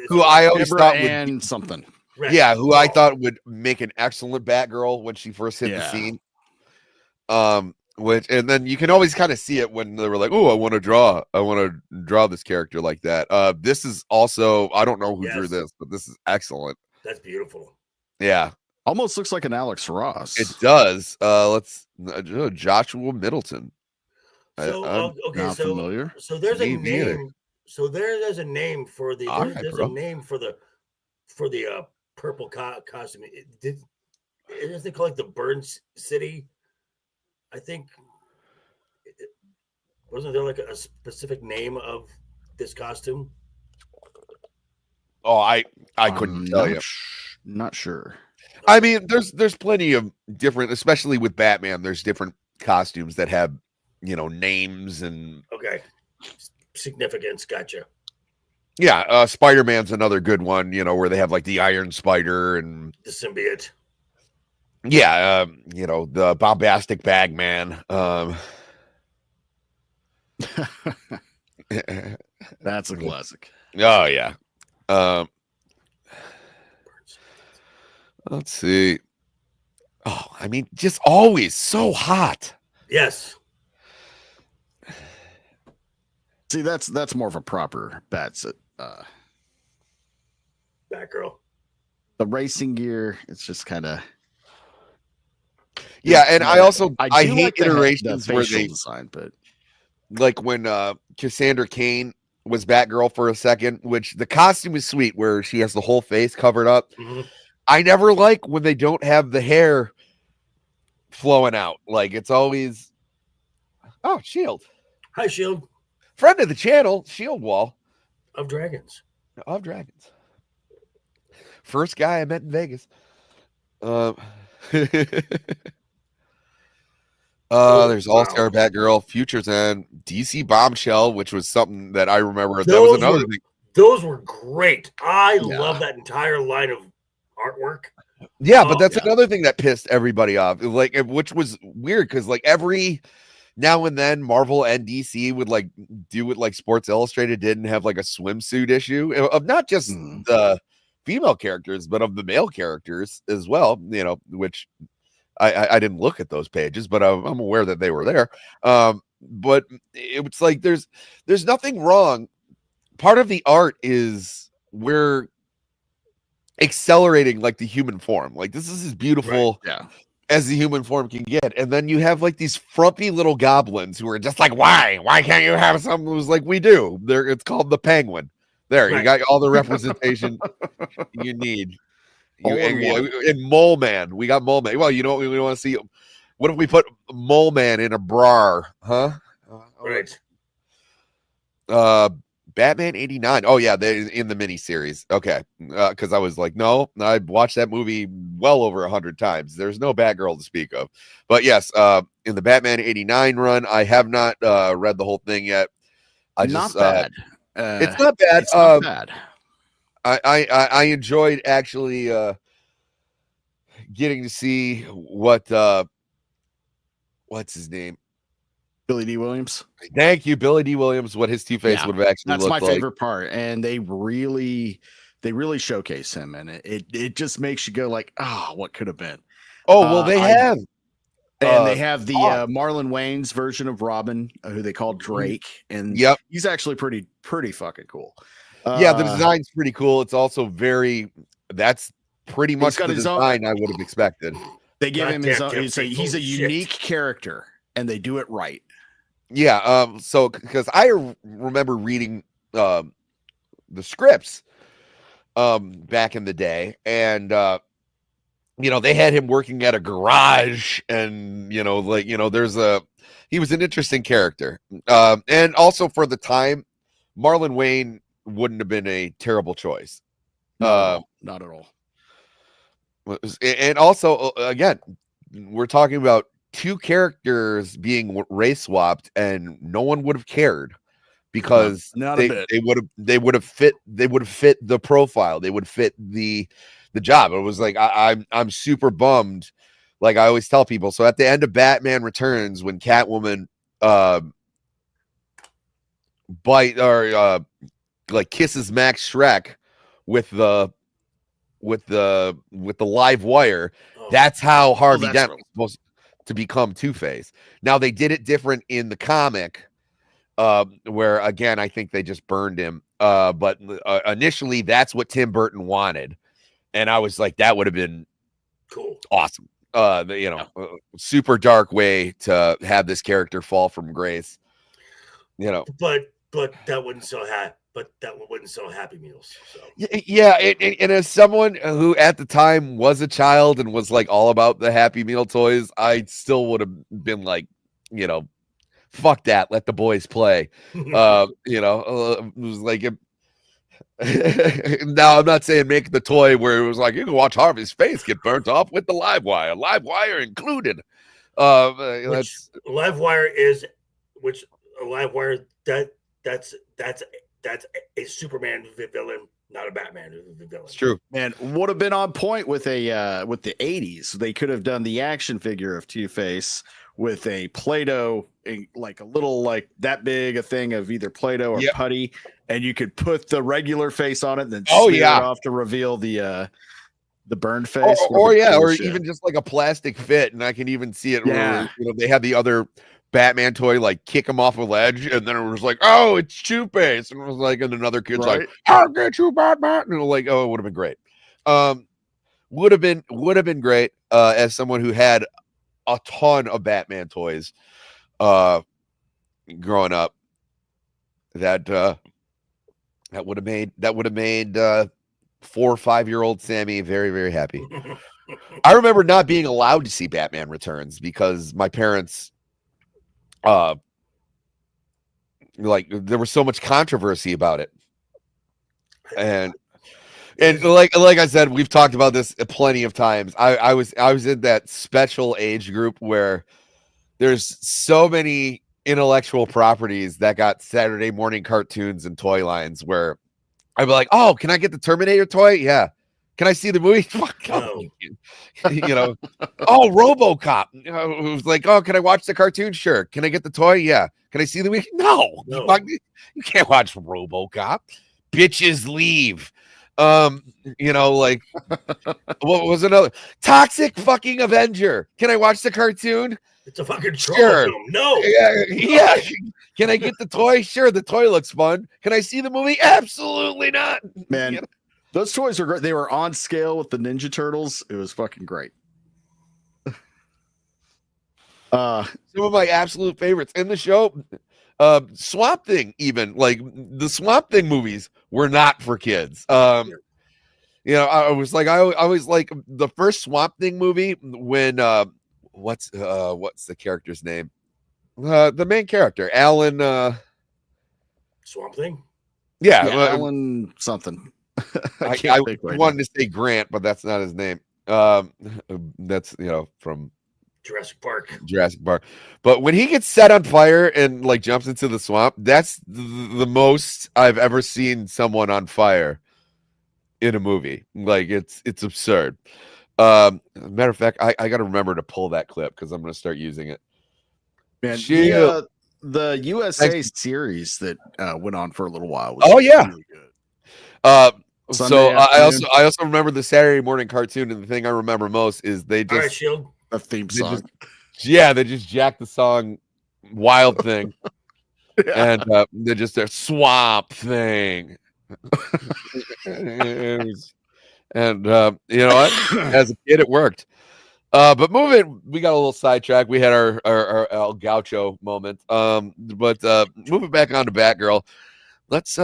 who I always thought would something. Right. Yeah, who I thought would make an excellent Batgirl when she first hit the scene. Which, and then you can always kind of see it when they were like, "Oh, I want to draw this character like that." This is also, I don't know who drew this, but this is excellent. That's beautiful. Yeah, almost looks like an Alex Ross. it does. Let's Joshua Middleton. So not familiar. So there's a name. Either. So there's a name for the there's a name for the purple costume. Isn't it called like the Burns City? I think, wasn't there like a specific name of this costume? Oh, I couldn't tell you. Not sure. I mean, there's plenty of different, especially with Batman. There's different costumes that have, names and significance. Gotcha. Yeah, Spider-Man's another good one. Where they have like the Iron Spider and the symbiote. Yeah, the bombastic bag man. That's a classic. Oh yeah. Let's see. Oh, I mean, just always so hot. Yes. See, that's more of a proper Batgirl. The racing gear, it's just kind of. Yeah, and I hate like iterations the where facial they design, but like when Cassandra Cain was Batgirl for a second, which the costume is sweet where she has the whole face covered up. Mm-hmm. I never like when they don't have the hair flowing out. Like it's always Shield. Hi, Shield. Friend of the channel, Shield Wall. Of Dragons. First guy I met in Vegas. There's All-Star Batgirl, Future's End, DC Bombshell, which was something that I remember. That was another thing. Those were great. I love that entire line of artwork. Yeah, but that's another thing that pissed everybody off. Like, which was weird because like every now and then Marvel and DC would like do what like Sports Illustrated did and have like a swimsuit issue of not just the female characters, but of the male characters as well, which I didn't look at those pages, but I'm aware that they were there. But it's like there's nothing wrong. Part of the art is we're accelerating like the human form. Like this is as beautiful as the human form can get. And then you have like these frumpy little goblins who are just like, why can't you have someone who's like we do? It's called the Penguin. There, you got all the representation you need. And Mole Man, we got Mole Man. Well, you know what we want to see? What if we put Mole Man in a bra? Huh? Right. Batman 89. Oh yeah, they in the miniseries. Okay, because I was like, no, I watched that movie well over 100 times. There's no Batgirl to speak of. But yes, in the Batman 89 run, I have not read the whole thing yet. Not bad. It's not bad. It's not bad. I enjoyed actually getting to see what's his name? Billy D. Williams. Thank you, Billy D. Williams. What his Two-Face would have actually looked like. That's my favorite part, and they really showcase him, and it just makes you go like, what could have been? Oh well, they have. And they have the Marlon Wayans version of Robin, who they call Drake, and he's actually pretty fucking cool. Yeah, the design's pretty cool. It's also that's pretty much the design I would have expected. They give him his own. He's a unique character, and they do it right. Yeah. So because I remember reading the scripts, back in the day, and they had him working at a garage, and he was an interesting character, and also for the time, Marlon Wayne wouldn't have been a terrible choice. Not at all. And also, again, we're talking about two characters being race swapped, and no one would have cared because they would have fit the profile, they would fit the job. It was like I'm super bummed, like I always tell people. So at the end of Batman Returns, when Catwoman kisses Max Schreck with the live wire, that's how Harvey Dent was supposed to become Two-Face. Now they did it different in the comic, where again I think they just burned him. But initially that's what Tim Burton wanted, and I was like, that would have been cool, awesome. Super dark way to have this character fall from grace. But that wouldn't sell Happy Meals. So. Yeah, and as someone who at the time was a child and was like all about the Happy Meal toys, I still would have been like, fuck that, let the boys play. It was like now I'm not saying make the toy where it was like you can watch Harvey's face get burnt off with the live wire included. That's a Superman villain, not a Batman villain. It's true. Man, would have been on point with the 80s. They could have done the action figure of Two-Face with a Play-Doh, like a little, like that big a thing of either Play-Doh or putty, and you could put the regular face on it and then smear it off to reveal the burned face. Or even just like a plastic fit, and I can even see it where they had the other Batman toy like kick him off a ledge, and then it was like, oh, it's Two-Face, and it was like, and another kid's like, I'll get you, Batman, and like, oh, it would have been great. Would have been great as someone who had a ton of Batman toys growing up. That would have made 4 or 5 year old Sammy very, very happy. I remember not being allowed to see Batman Returns because my parents, there was so much controversy about it, and like I said, we've talked about this plenty of times. I was in that special age group where there's so many intellectual properties that got Saturday morning cartoons and toy lines where I'd be like, oh, can I get the Terminator toy? Yeah. Can I see the movie? Fuck no. Oh, RoboCop. It was like, oh, can I watch the cartoon? Sure. Can I get the toy? Yeah. Can I see the movie? No. You can't watch RoboCop. Bitches leave. What was another Toxic fucking Avenger? Can I watch the cartoon? It's a fucking troll film. No. Yeah. Can I get the toy? Sure. The toy looks fun. Can I see the movie? Absolutely not. Man, those toys were great. They were on scale with the Ninja Turtles. It was fucking great. Some of my absolute favorites in the show. Swamp Thing, even like the Swamp Thing movies were not for kids. I was like, I always like the first Swamp Thing movie when what's the character's name? The main character, Alan. Swamp Thing. Yeah, Alan something. I wanted to say Grant, but that's not his name. That's from Jurassic Park. But when he gets set on fire and like jumps into the swamp, that's the most I've ever seen someone on fire in a movie. Like it's absurd. Matter of fact, I got to remember to pull that clip because I'm going to start using it. Man, the USA series that went on for a little while was really good. I also remember the Saturday morning cartoon, and the thing I remember most is they just Shield. A theme song. They just jacked the song Wild Thing. And they just their Swamp Thing. And you know what? As a kid, it worked. But we got a little sidetracked. We had our El Gaucho moment. But moving back on to Batgirl, let's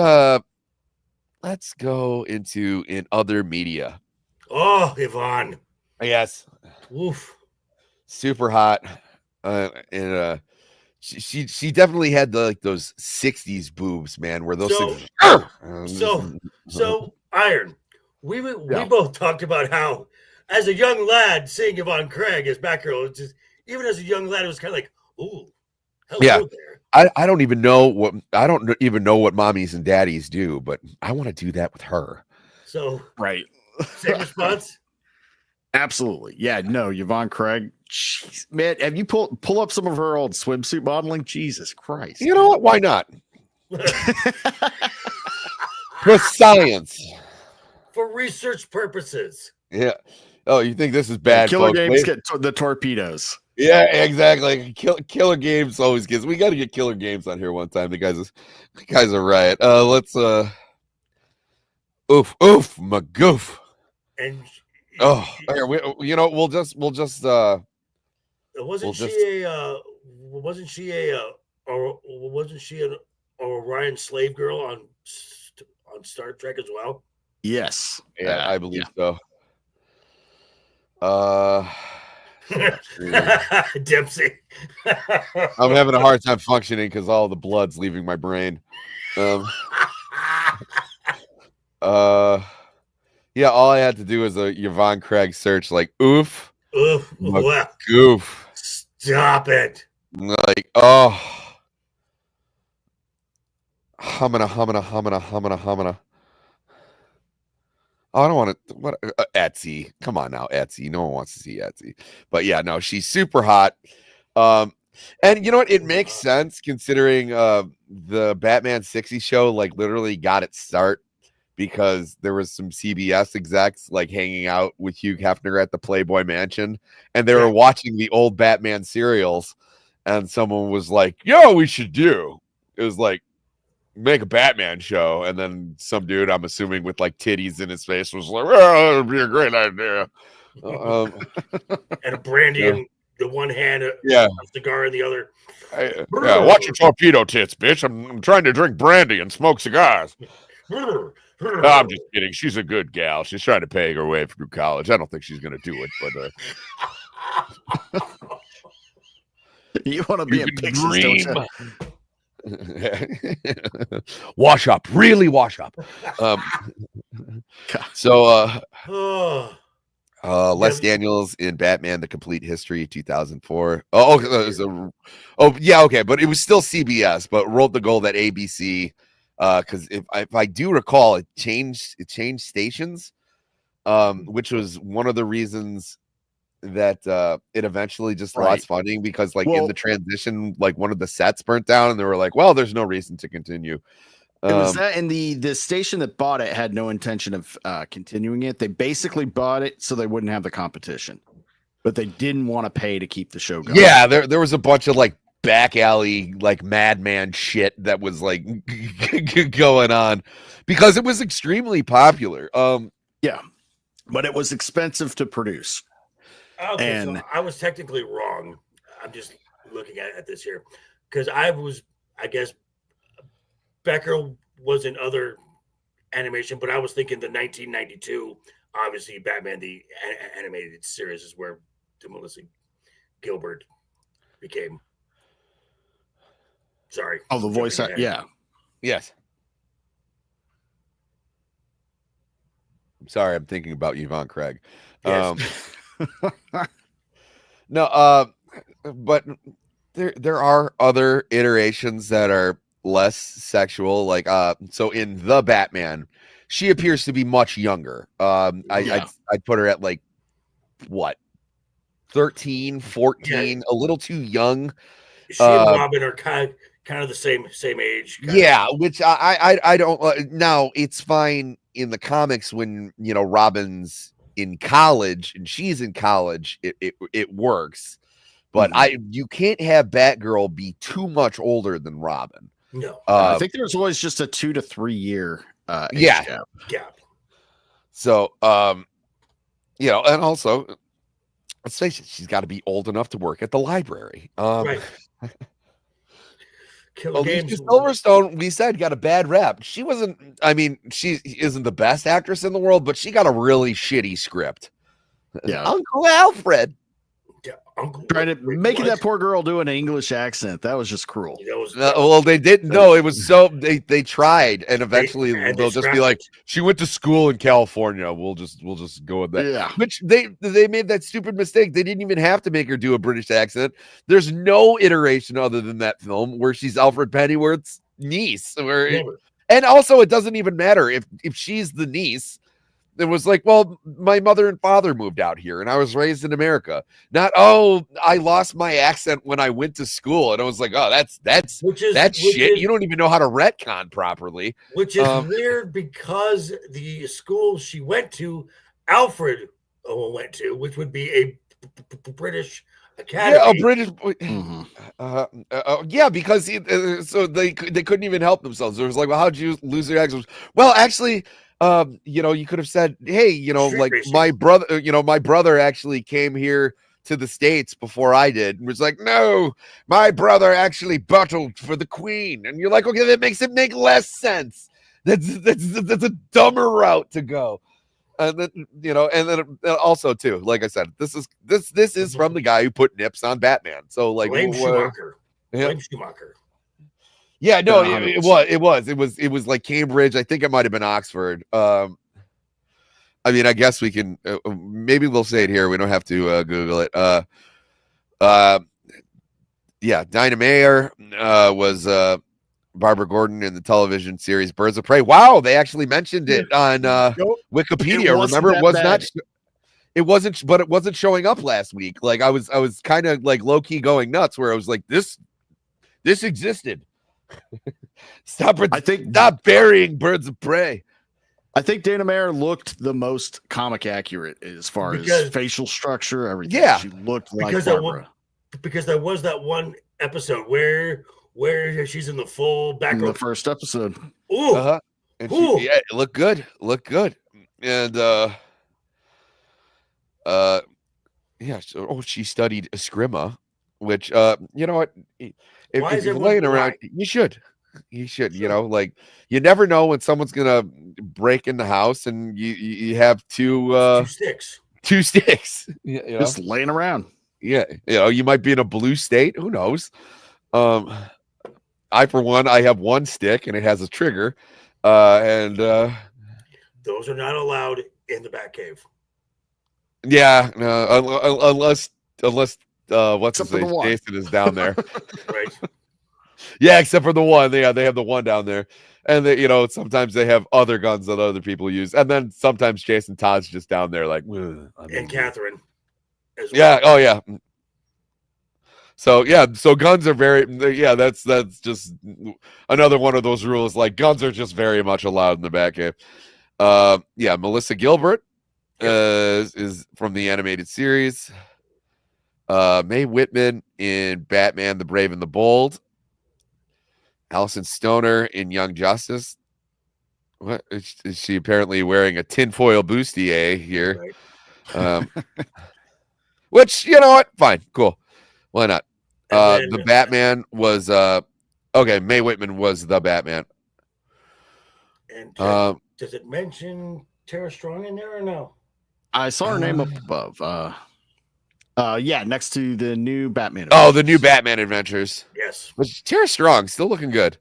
let's go into in other media. Oh, Yvonne. Yes. Oof. Super hot. And she definitely had like those 60s boobs, man, where those things So Iron, we both talked about how as a young lad seeing Yvonne Craig as Batgirl, just even as a young lad, it was kind of like, ooh, hello there. I don't even know what mommies and daddies do, but I want to do that with her. So right. Same response. Absolutely. Yeah, no, Yvonne Craig. Jeez, man, have you pull up some of her old swimsuit modeling? Jesus Christ. You know what? Why not? For science. For research purposes. Yeah. Oh, you think this is bad? Killer folks? Games get the torpedoes. Yeah, exactly. Killer Games always gets. We got to get Killer Games on here one time. The guys are riot. Let's oof magoof. And we'll just wasn't she an Orion slave girl on Star Trek as well? Yes. Yeah, I believe so. Dempsey. I'm having a hard time functioning because all the blood's leaving my brain. Yeah, all I had to do was a Yvonne Craig search, like oof, goof. Stop it. Like, humana. Oh, I don't want to. What Etsy? Come on now, Etsy. No one wants to see Etsy. But yeah, no, she's super hot. And you know what? It makes sense considering the Batman 60 show like literally got its start because there was some CBS execs like hanging out with Hugh Hefner at the Playboy Mansion, and they were watching the old Batman serials, and someone was like, "Yo, we should do." It was like, make a Batman show, and then some dude, I'm assuming with like titties in his face, was like, "Well, that'd be a great idea." And a brandy in the one hand, a cigar in the other. Watch your torpedo tits, bitch. I'm trying to drink brandy and smoke cigars. I'm just kidding. She's a good gal. She's trying to pay her way through college. I don't think she's gonna do it, but you want to be in Pixies, don't you? Wash up, really wash up. Les Daniels in Batman: The Complete History, 2004. Okay, but it was still CBS, but wrote the goal that ABC, because if I do recall, it changed stations, which was one of the reasons that it eventually just lost funding because in the transition, like one of the sets burnt down, and they were like, well, there's no reason to continue. It was that, and the station that bought it had no intention of continuing it. They basically bought it so they wouldn't have the competition, but they didn't want to pay to keep the show going. Yeah, there was a bunch of like back alley like madman shit that was like going on because it was extremely popular. Yeah, but it was expensive to produce. Okay, and so I was technically wrong. I'm just looking at this here because I guess Becker was in other animation, but I was thinking the 1992, obviously Batman the animated series is where Melissa Gilbert became. Sorry. Oh, the voice. Yeah. Yes. I'm sorry. I'm thinking about Yvonne Craig. Yes. No, but there are other iterations that are less sexual, like so in the Batman, she appears to be much younger. I'd put her at like what 13, 14, a little too young. She and Robin are kind of the same age. Which I don't. Now it's fine in the comics when Robin's in college and she's in college, it works, but you can't have Batgirl be too much older than Robin. No, I think there's always just a 2 to 3 year gap. So and also let's face it, she's got to be old enough to work at the library. Right. Killer Alicia Games. Silverstone, we said, got a bad rap. She wasn't, I mean, she isn't the best actress in the world, but she got a really shitty script. Yeah. Uncle Alfred. Yeah, Uncle. Trying to making that poor girl do an English accent. That was just cruel. Well, they didn't know. It was so they tried, and eventually they'll just be like, she went to school in California. We'll just go with that. Yeah. Which they made that stupid mistake. They didn't even have to make her do a British accent. There's no iteration other than that film where she's Alfred Pennyworth's niece. And also, it doesn't even matter if she's the niece. It was like, well, my mother and father moved out here and I was raised in America. Not, I lost my accent when I went to school. And I was like, oh, that's shit. You don't even know how to retcon properly. Which is weird because the school she went to, Alfred went to, which would be a British academy. Yeah, a British. Yeah, because so they couldn't even help themselves. It was like, well, how'd you lose your accent? Well, actually, you could have said, hey, like my brother actually came here to the States before I did. And was like, no, my brother actually battled for the Queen. And you're like, okay, that makes it make less sense. That's a dumber route to go. And then, and then also too, like I said, this is from the guy who put nips on Batman. So like, Blame Schumacher. Blame Schumacher. Yeah, no, it was like Cambridge. I think it might have been Oxford. I mean, I guess we can maybe we'll say it here. We don't have to Google it. Yeah, Dinah Mayer was Barbara Gordon in the television series Birds of Prey. Wow, they actually mentioned it on Wikipedia. Remember, it was not. It wasn't, but it wasn't showing up last week. Like I was kind of like low key going nuts, where I was like, this existed. Stop burying Birds of Prey. I think Dana Mayer looked the most comic accurate as far as facial structure, everything. Yeah, she looked like Barbara. Because there was that one episode where she's in the full back in the first episode. Ooh, and it looked good. And she studied Eskrima, which you know what? If you're laying around, you should, like you never know when someone's gonna break in the house and you have two sticks, just laying around. Yeah, you might be in a blue state. Who knows? I for one, I have one stick and it has a trigger, and those are not allowed in the Batcave. Yeah, unless what's his name? Jason is down there. Right. Yeah, except for the one. They have the one down there. And they, sometimes they have other guns that other people use. And then sometimes Jason Todd's just down there like and Catherine as well. Yeah, oh yeah. So guns are that's just another one of those rules. Like guns are just very much allowed in the Batcave. Melissa Gilbert is from the animated series. Mae Whitman in Batman the Brave and the Bold. Allison Stoner in Young Justice. What is she apparently wearing a tinfoil bustier here? Right. Which, you know what? Fine, cool. Why not? The Batman was Mae Whitman was the Batman. And does it mention Tara Strong in there or no? I saw her name up above. Next to the new Batman. Adventures. The new Batman Adventures. Yes. But Tara Strong, still looking good.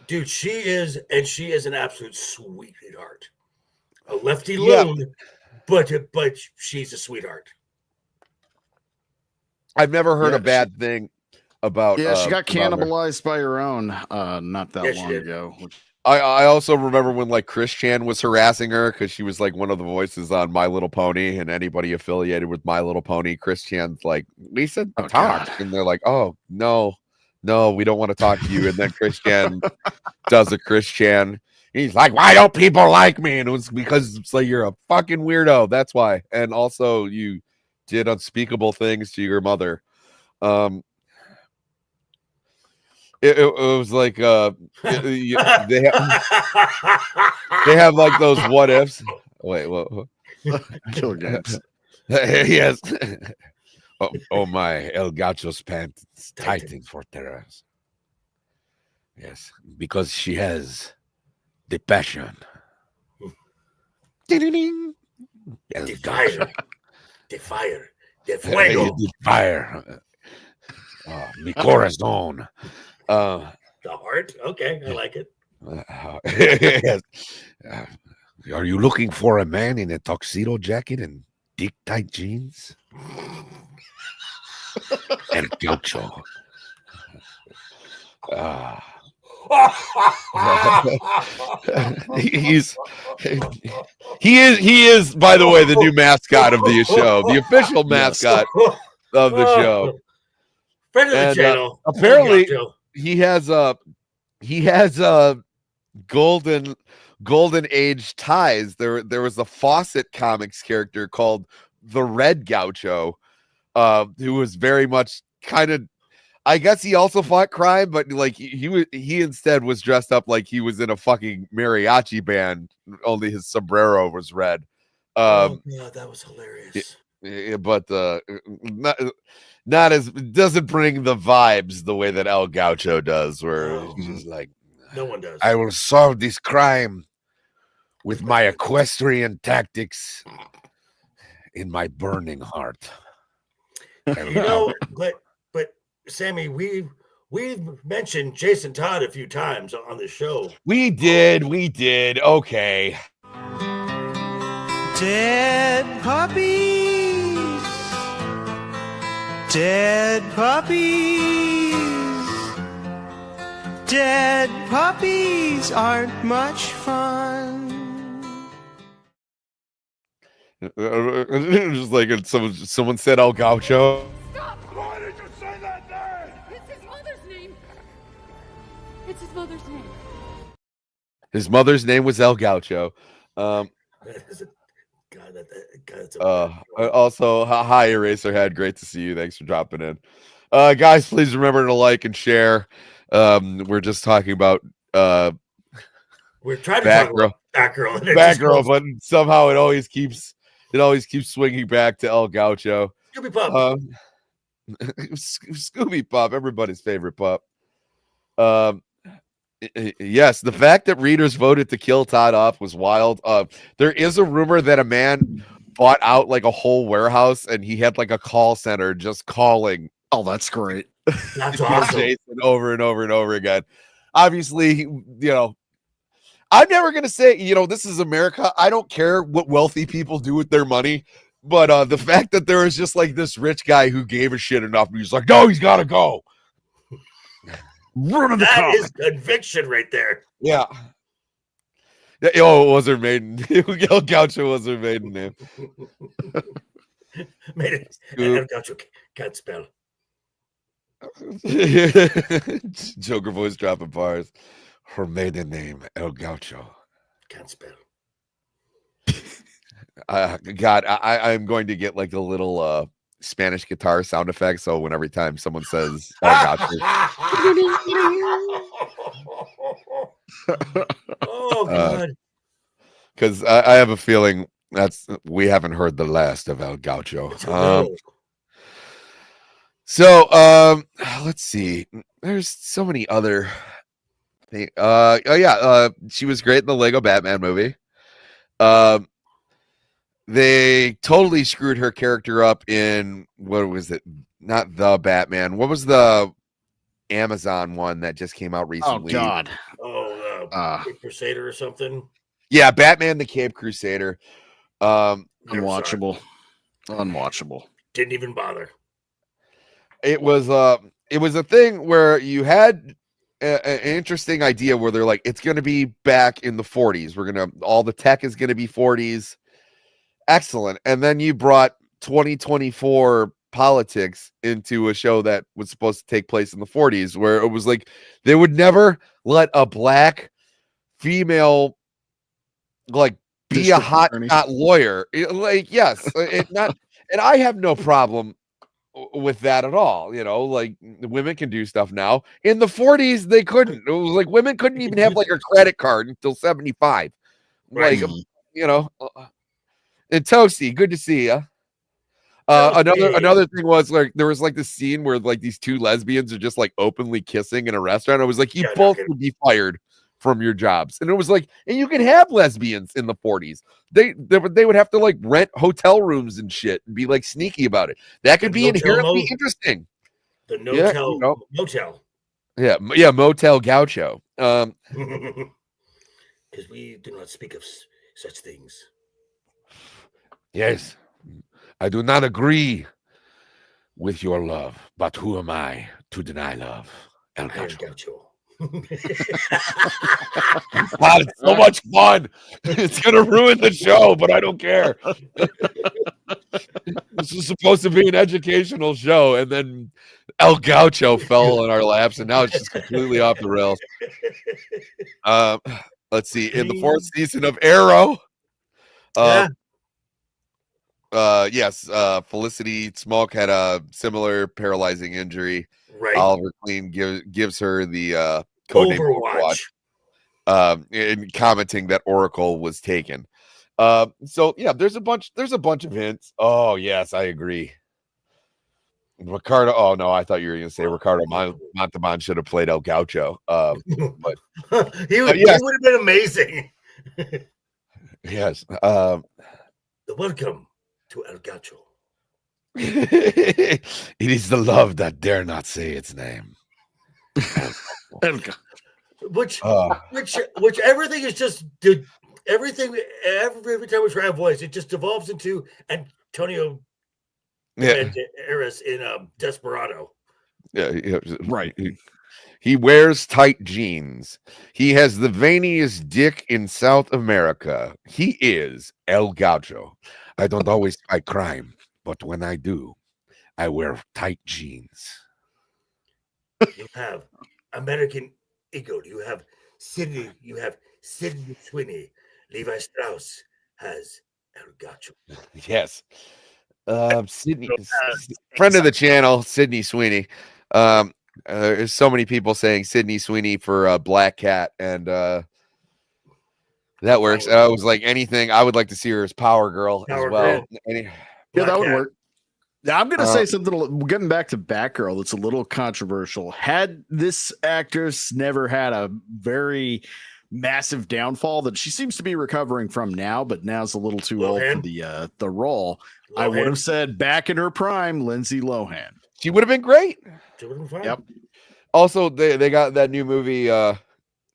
Dude, she is an absolute sweetheart. A lefty loon, but she's a sweetheart. I've never heard a bad thing about. Yeah, she got cannibalized by her own not that long ago. I also remember when like Chris Chan was harassing her because she was like one of the voices on My Little Pony, and anybody affiliated with My Little Pony, Chris Chan's like, we said talk, and they're like, oh no, we don't want to talk to you. And then Chris Chan does a Chris Chan. He's like, why don't people like me? And it was because it's like you're a fucking weirdo. That's why. And also you did unspeakable things to your mother. It was like they have like those what ifs. Wait, what? Killer Games. Yes. Oh my, El Gacho's pants tightening for terrors. Yes, because she has the passion. The fire. The fire. The fuego. The fire. Mi corazón. The heart. Okay, I like it. Yes. Are you looking for a man in a tuxedo jacket and dick tight jeans? El gaucho. He is by the way the new mascot of the show, the official mascot of the show. Friend of the channel. Apparently he has golden age ties. There was a Fawcett Comics character called the Red Gaucho, who was very much kind of, I guess he also fought crime, but like he instead was dressed up like he was in a fucking mariachi band, only his sombrero was red. Oh yeah, that was hilarious. But not as, doesn't bring the vibes the way that El Gaucho does, where it's just like, no one does. I will solve this crime with my equestrian tactics in my burning heart. You know, but Sammy, we've mentioned Jason Todd a few times on the show. We did. Okay. Dead puppies. Dead puppies. Dead puppies aren't much fun. Just like someone said El Gaucho. Stop! Why did you say that name? It's his mother's name. It's his mother's name. His mother's name was El Gaucho. Also, hi Eraserhead, great to see you. Thanks for dropping in. Guys, please remember to like and share. We're just talking about we're trying to talk about Batgirl, but somehow it always keeps swinging back to El Gaucho. Scooby Pup. Scooby Pup, everybody's favorite pup. Yes, the fact that readers voted to kill Todd off was wild. There is a rumor that a man bought out like a whole warehouse and he had like a call center just calling. Oh, that's great. That's awesome. Jason over and over and over again. Obviously, you know, I'm never going to say, you know, this is America. I don't care what wealthy people do with their money. But the fact that there was just like this rich guy who gave a shit enough, and he's like, no, he's got to go. That is conviction right there. Yeah. Oh, it was her maiden. El Gaucho was her maiden name. Made it. El Gaucho can't spell. Joker voice dropping bars. Her maiden name, El Gaucho. Can't spell. God, I'm going to get like a little Spanish guitar sound effect. So when every time someone says El Gaucho. Oh God. Because I have a feeling we haven't heard the last of El Gaucho. So let's see. There's so many other things. She was great in the Lego Batman movie. They totally screwed her character up in, what was it? Not the Batman. What was the Amazon one that just came out recently? Oh God. Cape Crusader or something. Yeah, Batman the Cape Crusader. Unwatchable. Unwatchable. Didn't even bother. It was a thing where you had an interesting idea where they're like, it's going to be back in the 40s. All the tech is going to be 40s. Excellent. And then you brought 2024 politics into a show that was supposed to take place in the 40s, where it was like they would never let a black female like be a hot lawyer. Yes, and I have no problem with that at all. You know, like women can do stuff now. In the 40s, they couldn't. It was like women couldn't even have like a credit card until 75. Right. Like, you know. And Toasty, good to see you. Another thing was like there was like this scene where like these two lesbians are just like openly kissing in a restaurant. I was like, you both would be fired from your jobs. And it was like, and you can have lesbians in the 40s. They would have to like rent hotel rooms and shit and be like sneaky about it. That could be inherently interesting. The motel. Yeah, Motel Gaucho. Because we do not speak of such things. Yes, I do not agree with your love, but who am I to deny love? El Gaucho. God, it's so much fun. It's gonna ruin the show, but I don't care. This is supposed to be an educational show, and then El Gaucho fell in our laps, and now it's just completely off the rails. Let's see. In the 4th season of Arrow, yes, Felicity Smoke had a similar paralyzing injury. Right. Oliver Queen gives her the codename Overwatch, and commenting that Oracle was taken. So yeah, there's a bunch of hints. Oh yes, I agree. Ricardo. Oh no, I thought you were going to say Ricardo Montalban should have played El Gaucho. But he would have been amazing. Yes. Welcome to El Gaucho. It is the love that dare not say its name. Which everything is just everything. Every time we try a voice, it just devolves into Antonio Banderas in Desperado. Yeah, right. He wears tight jeans. He has the veiniest dick in South America. He is El Gaucho. I don't always fight crime, but when I do, I wear tight jeans. You have American Eagle. You have Sydney. You have Sydney Sweeney. Levi Strauss has El Gaucho. Yes. Sydney, friend of the channel, Sydney Sweeney. There's so many people saying Sydney Sweeney for Black Cat, and that works. I was like, anything. I would like to see her as Power Girl as well. Yeah, that would work. Now, I'm going to say something, getting back to Batgirl, that's a little controversial. Had this actress never had a very massive downfall that she seems to be recovering from now, but now's a little too old for the role, I would have said back in her prime, Lindsay Lohan. She would have been great. She would have been fine. Yep. Also, they got that new movie,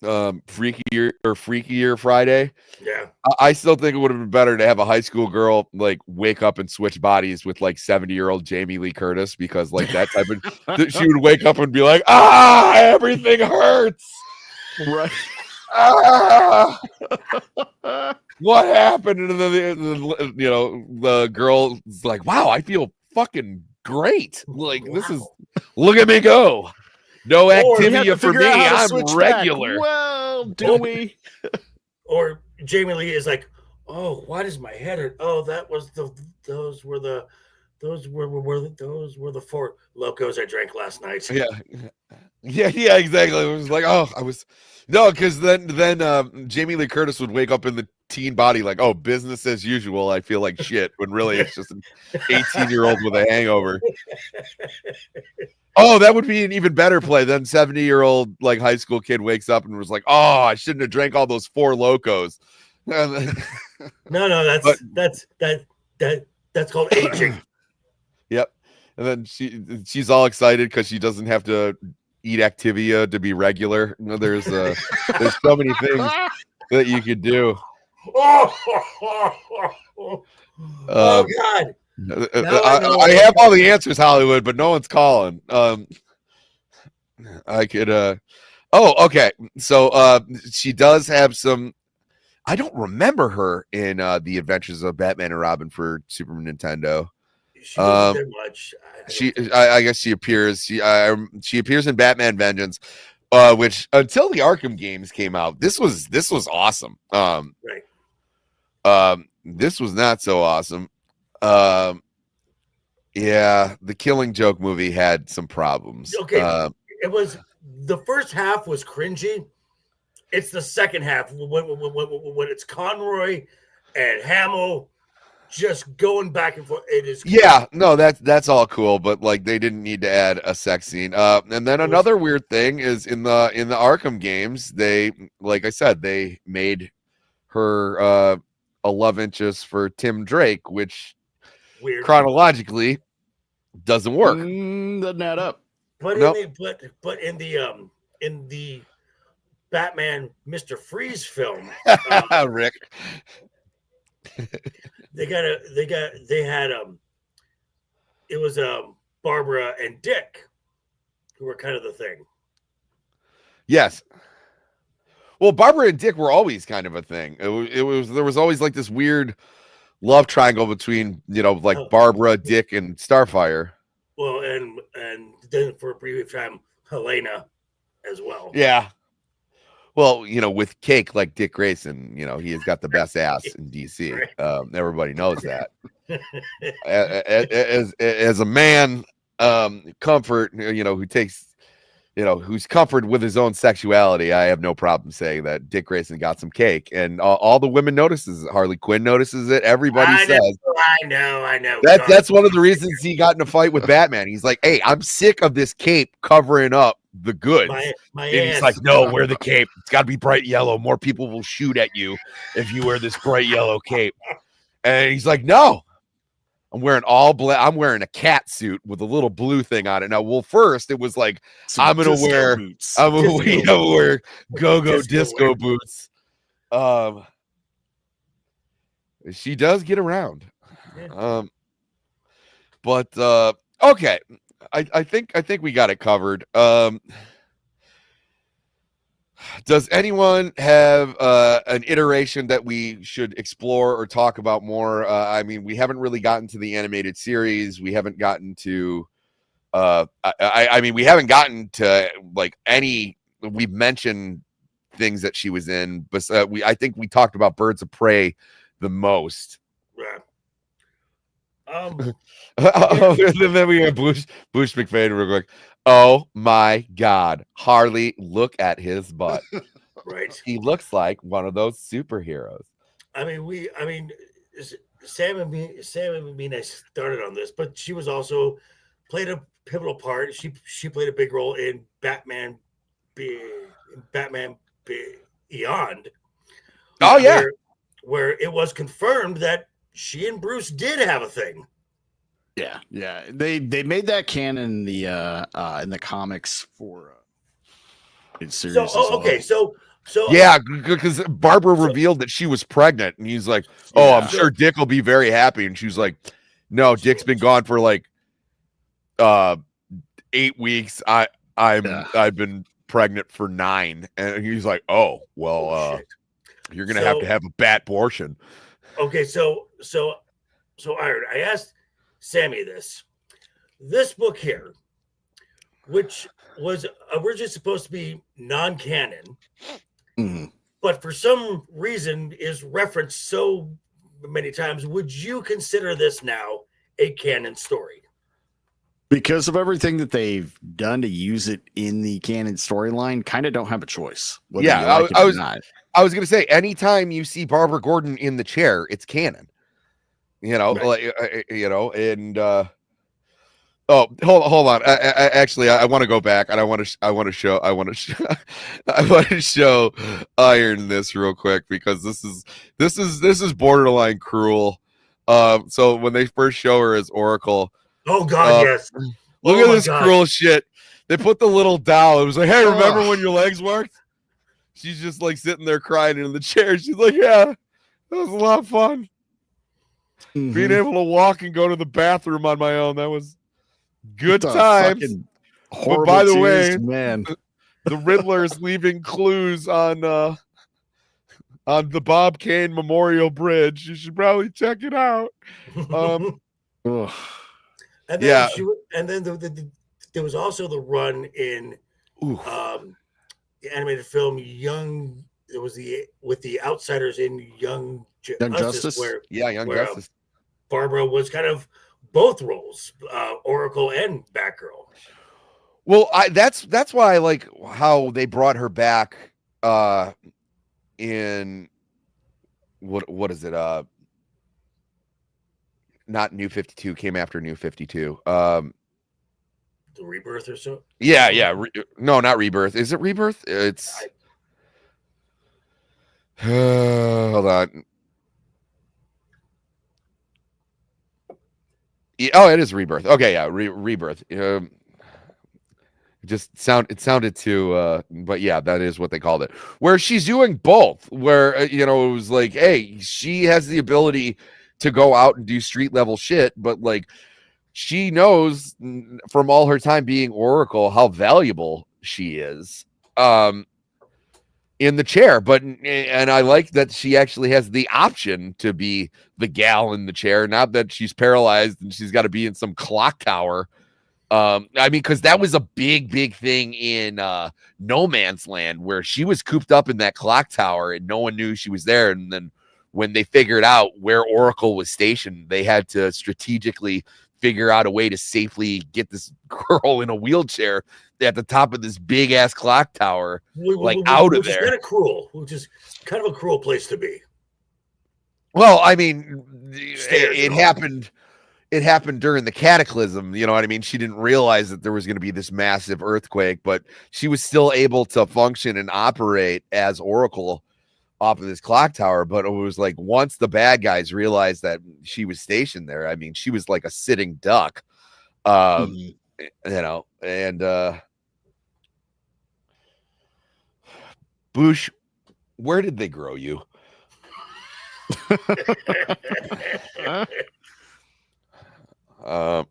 Freakier Friday. Yeah. I still think it would have been better to have a high school girl like wake up and switch bodies with like 70-year-old Jamie Lee Curtis, because like that type of she would wake up and be like, everything hurts. Right. What happened? And then the girl's like, wow, I feel fucking great. Like this is, look at me go. No activity for me. I'm regular. Back. Well, do we? Or Jamie Lee is like, oh, why does my head hurt? Oh, that was those were the 4 locos I drank last night. Yeah, exactly. It was like, because then Jamie Lee Curtis would wake up in the teen body like, oh, business as usual. I feel like shit, when really it's just an 18-year-old with a hangover. Oh, that would be an even better play than 70-year-old like high school kid wakes up and was like, oh, I shouldn't have drank all those 4 locos. No, that's called aging. Yep. And then she's all excited because she doesn't have to eat Activia to be regular. There's so many things that you could do. Oh God. I have all the answers, Hollywood, but no one's calling. I could okay. So she does have some. I don't remember her in the Adventures of Batman and Robin for Super Nintendo. She doesn't do much. I guess she appears. She appears in Batman Vengeance, which until the Arkham games came out, this was awesome. Right. This was not so awesome. Yeah, the Killing Joke movie had some problems. Okay, it was, the first half was cringy. It's the second half when it's Conroy and Hamill just going back and forth. It is. Yeah, no, that's all cool, but like they didn't need to add a sex scene. And then another weird thing is in the Arkham games, they, like I said, they made her 11 inches for Tim Drake, which Weird. chronologically doesn't work. Doesn't add up. But Nope. in the Batman Mr. Freeze film, Rick. they had it was Barbara and Dick who were kind of the thing. Yes. Well, Barbara and Dick were always kind of a thing. It was there was always like this weird love triangle between, you know, like Barbara, Dick, and Starfire. Well, and then for a brief time, Helena as well. Yeah. Well, you know, with Cake like Dick Grayson, you know, he has got the best ass in DC. Everybody knows that. As a man, comfort, you know, who takes, you know, who's comforted with his own sexuality, I have no problem saying that Dick Grayson got some cake, and all the women notices it. Harley Quinn notices it. Everybody says, I know. That's one of the reasons he got in a fight with Batman. He's like, hey, I'm sick of this cape covering up the goods. My and he's ass. like, no, wear the cape. It's got to be bright yellow. More people will shoot at you if you wear this bright yellow cape. And he's like, no, I'm wearing all black. I'm wearing a cat suit with a little blue thing on it. Now, well, first it was like, I'm gonna wear go-go disco boots. She does get around. Yeah. But okay. I think we got it covered. Does anyone have an iteration that we should explore or talk about more? I mean, we haven't really gotten to the animated series. We haven't gotten to I mean, we haven't gotten to like any. We've mentioned things that she was in, but I think we talked about Birds of Prey the most. Yeah. And then we have Bush McFadden real quick. Oh my God, Harley, look at his butt. Right. He looks like one of those superheroes. I mean, Sam and me and I started on this, but she was also played a pivotal part. She played a big role in Batman Beyond. Oh yeah, where it was confirmed that she and Bruce did have a thing. Yeah. They made that canon in the comics for series. So yeah, because Barbara revealed that she was pregnant, and he's like, "Oh, Yeah. I'm sure Dick will be very happy." And she's like, "No, Dick's been gone for like 8 weeks. I've been pregnant for 9." And he's like, "Oh, well, you're gonna have to have a bat abortion." Okay, so Iron, I asked Sammy this book here, which was originally supposed to be non-canon, but for some reason is referenced so many times. Would you consider this now a canon story? Because of everything that they've done to use it in the canon storyline, kind of don't have a choice. Yeah, I was going to say, anytime you see Barbara Gordon in the chair, it's canon. You know, Right. like and oh, hold on. I want to go back, and I want to show Iron this real quick, because this is borderline cruel. So when they first show her as Oracle, Oh God, yes. look Oh at my this God. cruel shit. They put the little doll. It was like, hey, remember when your legs worked? She's just like sitting there crying in the chair. She's like, yeah, that was a lot of fun. Being able to walk and go to the bathroom on my own, that was good times. But by the way, man, the Riddler is leaving clues on the Bob Kane Memorial Bridge. You should probably check it out. ugh. And then Yeah. there was also the run in the animated film Young. It was with the outsiders in Young Justice? where Young where, Justice. Barbara was kind of both roles, Oracle and Batgirl. Well, that's why I like how they brought her back in what is it? not New 52, came after New 52. The Rebirth or so? Yeah. No, not Rebirth. Is it Rebirth? It's hold on. Yeah, oh, it is Rebirth. Okay, yeah, Rebirth. It sounded too but yeah, that is what they called it, where she's doing both, where it was like, hey, she has the ability to go out and do street level shit, but like she knows from all her time being Oracle how valuable she is in the chair. And I like that she actually has the option to be the gal in the chair, not that she's paralyzed and she's got to be in some clock tower. I mean, because that was a big thing in No Man's Land, where she was cooped up in that clock tower and no one knew she was there. And then when they figured out where Oracle was stationed, they had to strategically figure out a way to safely get this girl in a wheelchair at the top of this big ass clock tower, out of there. Which is kind of a cruel place to be. Well, I mean, it happened. It happened during the cataclysm, you know what I mean? She didn't realize that there was going to be this massive earthquake, but she was still able to function and operate as Oracle off of this clock tower. But it was like, once the bad guys realized that she was stationed there, I mean, she was like a sitting duck, and Boosh, where did they grow you? Yeah,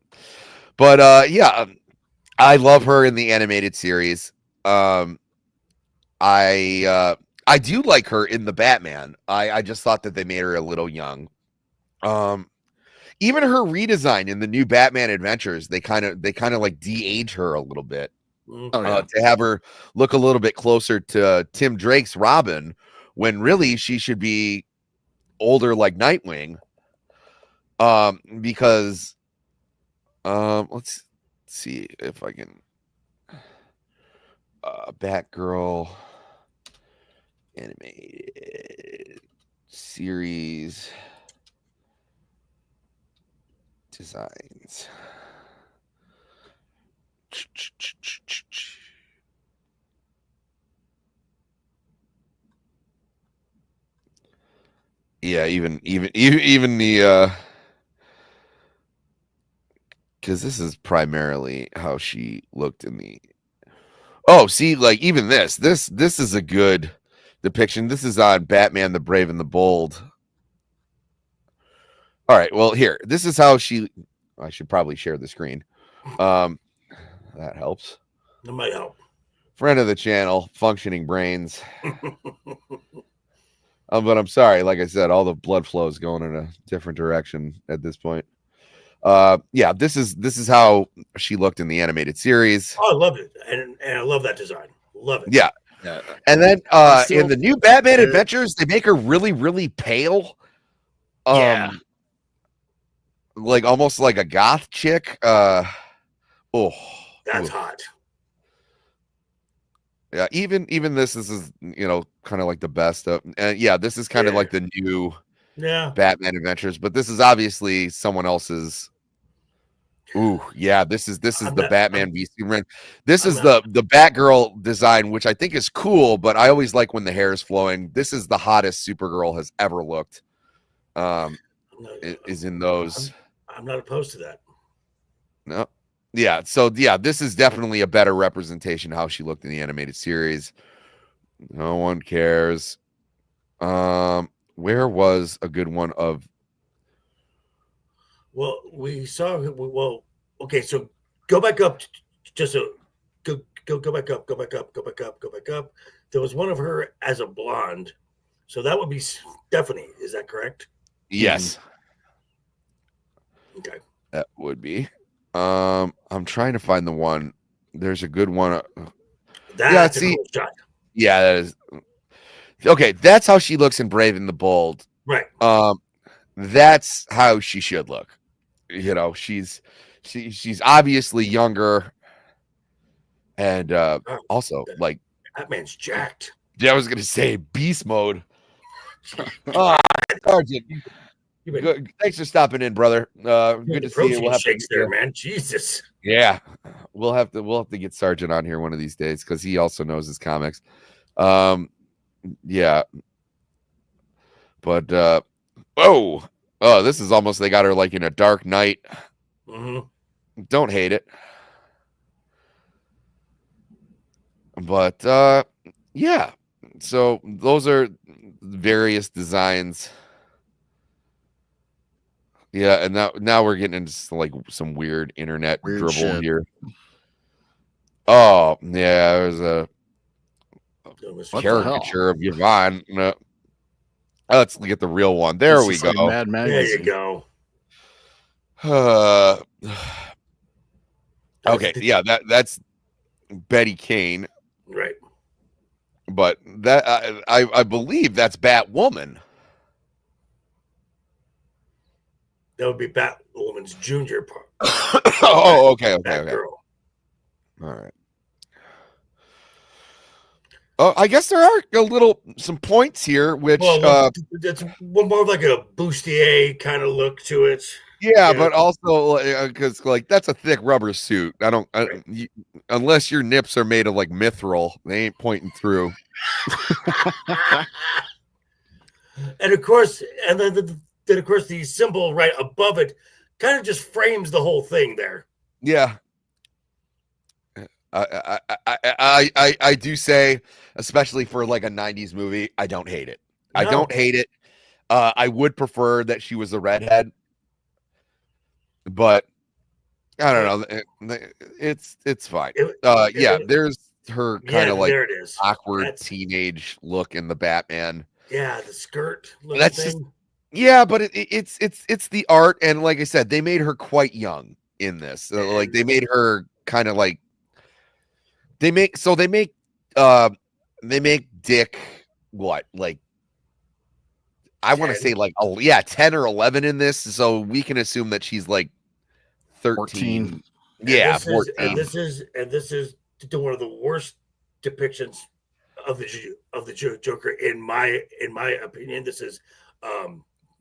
I love her in the animated series. I do like her in the Batman. I just thought that they made her a little young. Even her redesign in the new Batman Adventures, they kind of like de-age her a little bit. To have her look a little bit closer to Tim Drake's Robin, when really she should be older like Nightwing. Because let's see if I can Batgirl animated series designs. Yeah, even the because this is primarily how she looked in the see, like even this is a good depiction. This is on Batman the Brave and the Bold. All right, well, here, this is how I should probably share the screen. That helps. That might help. Friend of the channel, Functioning Brains. But I'm sorry, like I said, all the blood flow is going in a different direction at this point. Yeah, this is how she looked in the animated series. Oh, I love it, and I love that design. Love it. Yeah. And then in the new Batman Adventures, they make her really pale. Like almost like a goth chick. That's hot. Yeah, even this is kind of like the best of, and yeah, this is kind of like the new Batman Adventures, but this is obviously someone else's. Ooh, yeah, this is the Batman v Superman. This is the Batgirl design, which I think is cool, but I always like when the hair is flowing. This is the hottest Supergirl has ever looked. Is in those. I'm not opposed to that. No. Yeah, so yeah, this is definitely a better representation of how she looked in the animated series. No one cares. Where was a good one of? Well, we saw. Well, okay, so go back up. Just so go back up. Go back up. There was one of her as a blonde, so that would be Stephanie. Is that correct? Yes. Okay. That would be. I'm trying to find the one. There's a good one. That's a cool shot. Yeah, that is. Okay, that's how she looks in Brave and the Bold. Right. That's how she should look. She's obviously younger, and also like that man's jacked. Yeah, I was gonna say beast mode. Oh, Sergeant. Good. Thanks for stopping in, brother. Good to see you. We'll have shakes to, there, man. Jesus. Yeah, we'll have to get Sargent on here one of these days because he also knows his comics. Yeah, but this is almost they got her like in a Dark Knight. Mm-hmm. Don't hate it, but yeah. So those are various designs. Yeah, and now we're getting into like some weird internet dribble shit. here. Oh yeah, there's a caricature of Yvonne. No. Let's get the real one. There we go. Like Mad There you go. Okay, yeah, that's Betty Kane, right? But that I believe that's Batwoman. That would be Batwoman's junior part. Oh, okay. Girl. All right. Oh, I guess there are some points here, which it's more like a bustier kind of look to it. Yeah, but also because like that's a thick rubber suit. Unless your nips are made of like mithril, they ain't pointing through. And of course, the symbol right above it kind of just frames the whole thing there. Yeah. I do say, especially for like a 90s movie, I don't hate it. No. I don't hate it. I would prefer that she was a redhead, but I don't know. It's fine. There's her kind of like awkward teenage look in the Batman. Yeah, the skirt. That's thing. Just yeah, but it's the art, and like I said, they made her quite young in this. So, like they made her kind of like they make Dick what, like I want to say like 10 or 11 in this, so we can assume that she's like 13. Yeah, 14. And this is one of the worst depictions of the Joker in my opinion. This is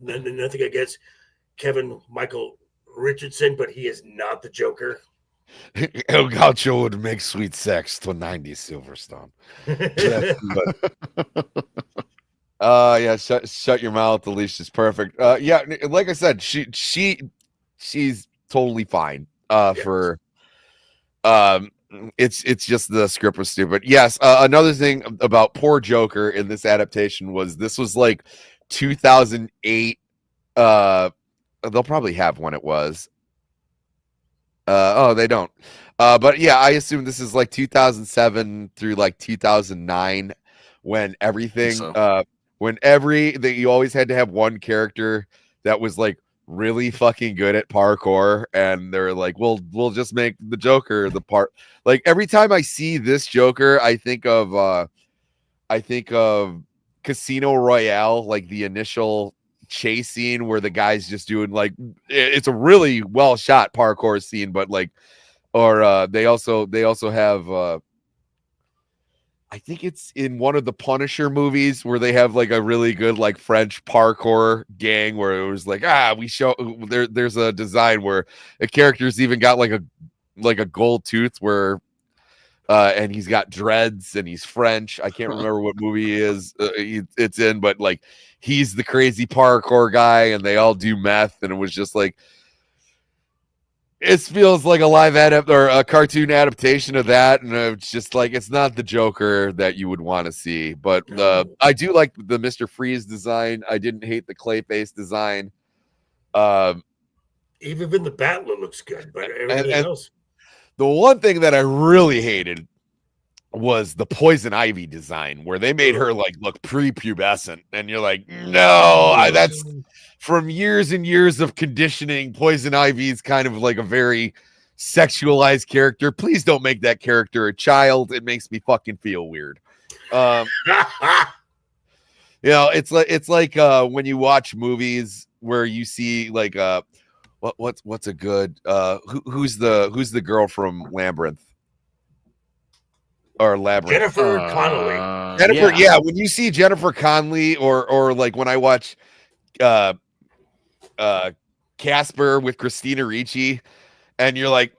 nothing against Kevin Michael Richardson, but he is not the Joker. El Gaucho would make sweet sex to 90s Silverstone. Yeah, shut your mouth. The leash is perfect. Yeah, like I said, she's totally fine. For it's just the script was stupid. Yes, another thing about poor Joker in this adaptation was this was like 2008. They'll probably have when it was. They don't. But yeah, I assume this is like 2007 through like 2009 when everything that you always had to have one character that was like really fucking good at parkour, and they're like, we'll just make the Joker the part. Like every time I see this Joker, I think of Casino Royale, like the initial chase scene where the guy's just doing like it's a really well shot parkour scene, but like, or they also have I think it's in one of the Punisher movies where they have like a really good like French parkour gang where it was like there's a design where a character's even got like a gold tooth where and he's got dreads and he's French. I can't remember what movie he is it's in, but like he's the crazy parkour guy and they all do meth, and it was just like it feels like a live or a cartoon adaptation of that, and it's just like it's not the Joker that you would want to see. But I do like the Mr. Freeze design. I didn't hate the Clayface design. Even the Batman looks good, but everything else. The one thing that I really hated was the Poison Ivy design, where they made her like look prepubescent, and you're like, no, that's from years and years of conditioning. Poison Ivy is kind of like a very sexualized character. Please don't make that character a child. It makes me fucking feel weird. You know, it's like when you watch movies where you see like what's a good who's the girl from Labyrinth? Or Labyrinth. Jennifer Connelly. Jennifer, yeah. When you see Jennifer Connelly, or like when I watch Casper with Christina Ricci, and you're like,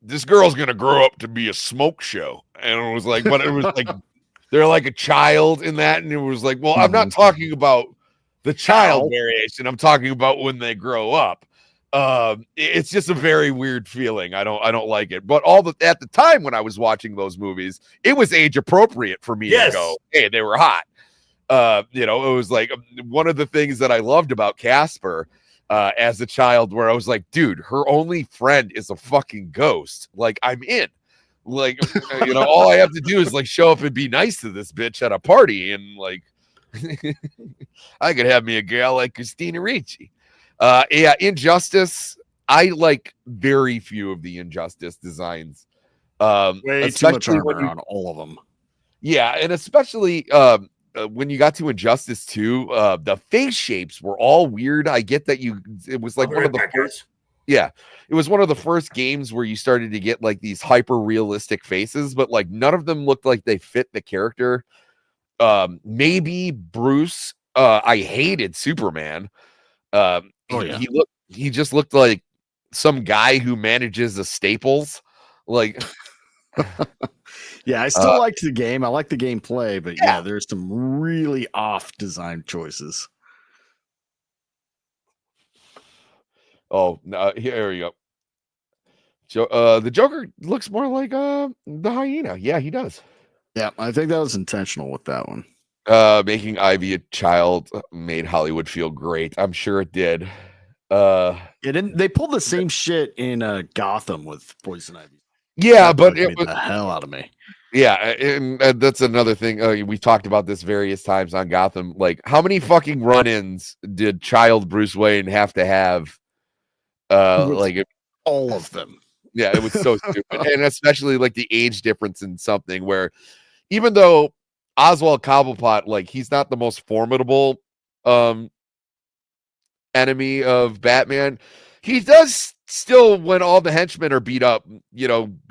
this girl's gonna grow up to be a smoke show, and it was like, but it was like they're like a child in that, and it was like, well, I'm not talking about the child variation. I'm talking about when they grow up. It's just a very weird feeling. I don't like it. But at the time when I was watching those movies, it was age appropriate for me to go, hey, they were hot. It was like one of the things that I loved about Casper as a child, where I was like, dude, her only friend is a fucking ghost. Like, I'm in. Like, all I have to do is like show up and be nice to this bitch at a party, and like I could have me a girl like Christina Ricci. Injustice. I like very few of the Injustice designs. Way too much armor on all of them. Yeah, and especially when you got to Injustice 2, the face shapes were all weird. I get that it was like one of the first. Yeah, it was one of the first games where you started to get like these hyper realistic faces, but like none of them looked like they fit the character. Maybe Bruce. I hated Superman. He just looked like some guy who manages the Staples. Like, yeah, I still liked the game. I like the gameplay, but yeah, there's some really off design choices. Oh, no, here we go. The Joker looks more like the hyena. Yeah, he does. Yeah, I think that was intentional with that one. Making Ivy a child made Hollywood feel great. I'm sure it did. They pulled the same shit in Gotham with Poison Ivy. Yeah, but it made the hell out of me. Yeah, and that's another thing. We talked about this various times on Gotham. Like, how many fucking run-ins did child Bruce Wayne have to have? All of them. Yeah, it was so stupid. And especially like the age difference in something where even though Oswald Cobblepot, like, he's not the most formidable enemy of Batman, he does still, when all the henchmen are beat up,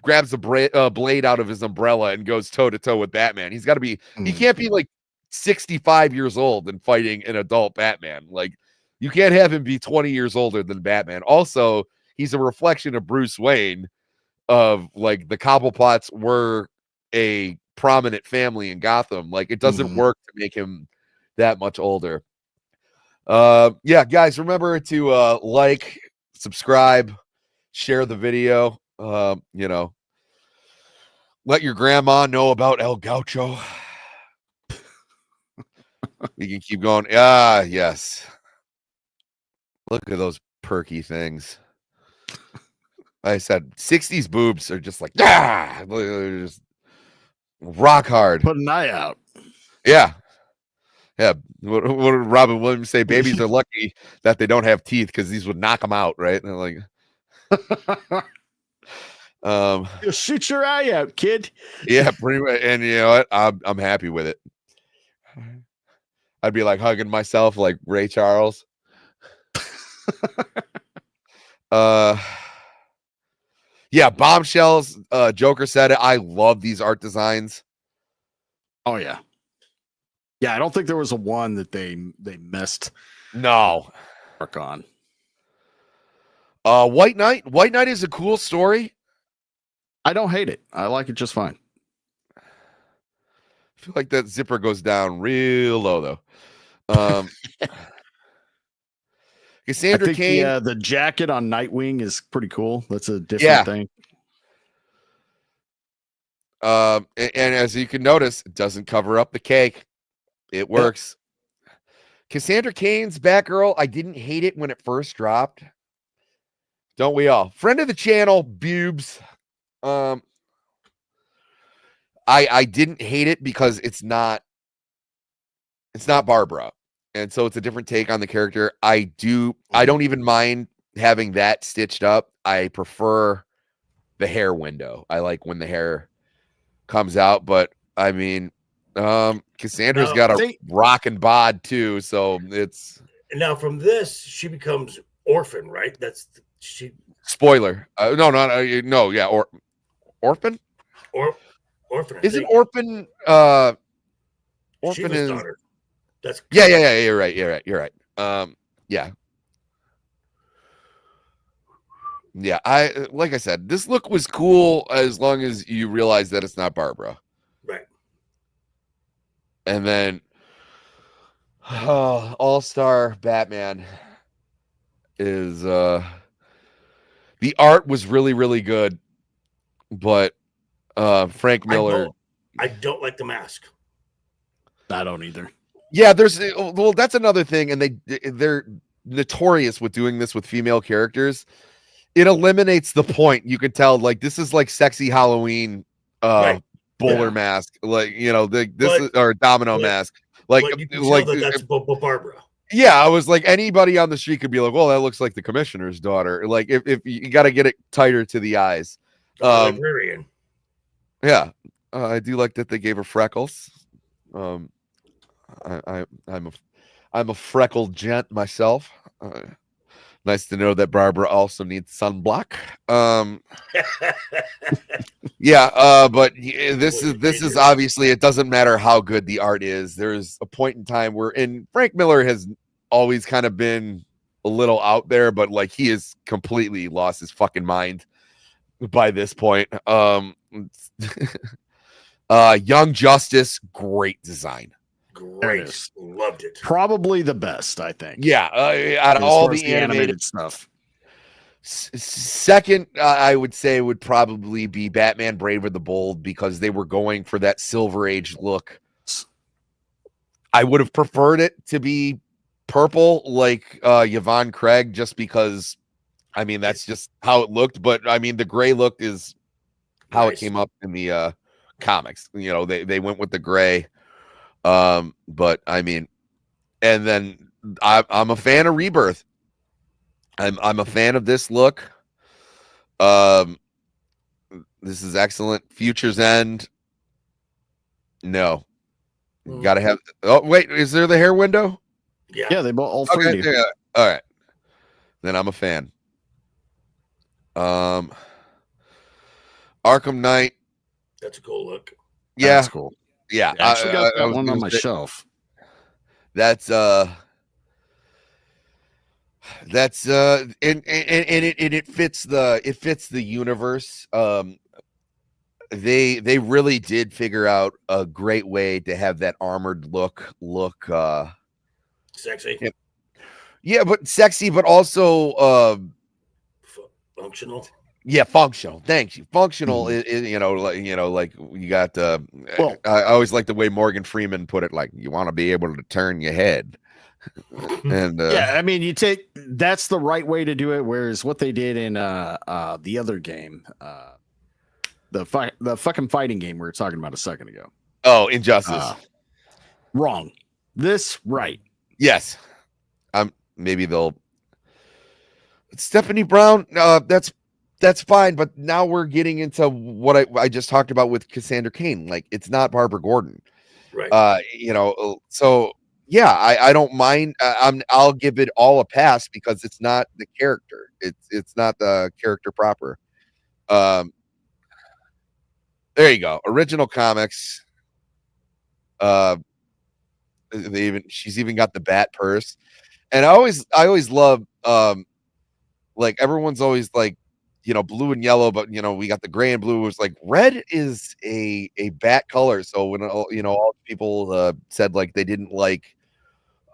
grabs the blade out of his umbrella and goes toe to toe with Batman. He's got to be, he can't be like 65 years old and fighting an adult Batman. Like, you can't have him be 20 years older than Batman. Also, he's a reflection of Bruce Wayne, of like the Cobblepots were a prominent family in Gotham. Like, it doesn't work to make him that much older. Yeah, guys, remember to like, subscribe, share the video. Let your grandma know about El Gaucho. We can keep going. Yes. Look at those perky things. Like I said, 60s boobs are just like, they're just rock hard. Put an eye out. Yeah. Yeah. What did Robin Williams say? Babies are lucky that they don't have teeth because these would knock them out, right? And they're like, you'll shoot your eye out, kid. Yeah, pretty much. And you know what? I'm happy with it. I'd be like hugging myself like Ray Charles. Yeah, Bombshells. Joker said it. I love these art designs. Oh yeah. Yeah, I don't think there was a one that they missed. No. Work on. White Knight. White Knight is a cool story. I don't hate it. I like it just fine. I feel like that zipper goes down real low though. Cassandra Cain. The jacket on Nightwing is pretty cool. That's a different thing. And as you can notice, it doesn't cover up the cake. It works. Cassandra Cain's Batgirl. I didn't hate it when it first dropped. Don't we all? Friend of the channel, Bubes. I didn't hate it because it's not Barbra. And so it's a different take on the character. I don't even mind having that stitched up. I prefer the hair window. I like when the hair comes out, but I mean, Cassandra's got a rockin' bod too, so it's now from this she becomes orphan, right? She spoiler. No, yeah, orphan? Orphan. Isn't orphan orphan is daughter. That's yeah, you're right. Yeah. Yeah, like I said, this look was cool as long as you realize that it's not Barbra. Right. And then All-Star Batman is the art was really, really good, but Frank Miller. I don't like the mask. I don't either. Yeah, that's another thing, and they're notorious with doing this with female characters. It eliminates the point. You can tell, like, this is like sexy Halloween bowler mask, like, you know, or domino mask. Like, you can tell that's Barbra. Yeah, I was like, anybody on the street could be like, well, that looks like the commissioner's daughter. Like, if you got to get it tighter to the eyes. Librarian. Yeah, I do like that they gave her freckles. I'm a freckled gent myself. Nice to know that Barbra also needs sunblock. Yeah, but this is obviously, it doesn't matter how good the art is. There's a point in time and Frank Miller has always kind of been a little out there, but like he has completely lost his fucking mind by this point. Young Justice, great design. Great. Loved it. Probably the best, I think. Yeah, out of all the animated stuff. Second, I would say would probably be Batman Brave and the Bold, because they were going for that Silver Age look. I would have preferred it to be purple like Yvonne Craig, just because, I mean, that's just how it looked. But I mean, the gray look is how it came up in the comics. You know, they went with the gray. But I mean, and then I'm a fan of Rebirth. I'm a fan of this look. This is excellent. Future's End. No, gotta have. Oh wait, is there the hair window? Yeah, they bought all three. Okay, yeah. All right, then I'm a fan. Arkham Knight. That's a cool look. Yeah, that's cool. Yeah, I actually got that one on my shelf. That's and it fits the universe. They really did figure out a great way to have that armored look sexy. Yeah, but sexy, but also functional. Yeah, functional. Thank you. Functional is like you got. Well, I always like the way Morgan Freeman put it. Like, you want to be able to turn your head. And yeah, I mean, that's the right way to do it. Whereas what they did in the other game, the fucking fighting game we were talking about a second ago. Oh, Injustice. Wrong. This right. Yes. Maybe they'll. Stephanie Brown. That's fine, but now we're getting into what I just talked about with Cassandra Cain. Like, it's not Barbara Gordon, right? So yeah, I don't mind. I'll give it all a pass because it's not the character. It's not the character proper. There you go. Original comics. She's even got the bat purse, and I always love like, everyone's always like, blue and yellow, but we got the gray and blue. It was like, red is a bat color. So when all the people said like they didn't like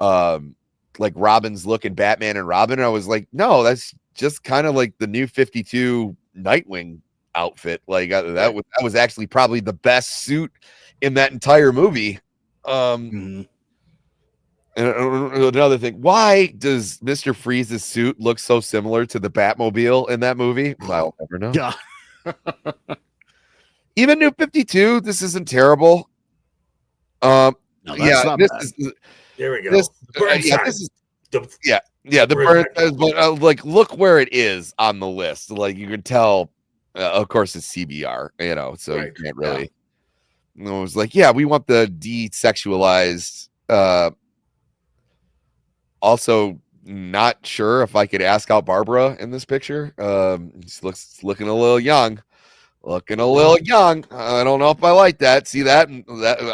Robin's look in Batman and Robin, I was like, no, that's just kind of like the new 52 Nightwing outfit. Like, that was actually probably the best suit in that entire movie. And another thing, why does Mr. Freeze's suit look so similar to the Batmobile in that movie? I'll never know. Yeah. Even New 52, this isn't terrible. No, that's not bad. There we go. The burn size, but like, look where it is on the list. Like, you can tell, of course, it's CBR, so you can't really. Yeah. It was like, yeah, we want the desexualized. Also, not sure if I could ask out Barbra in this picture. She looking a little young. I don't know if I like that. See that?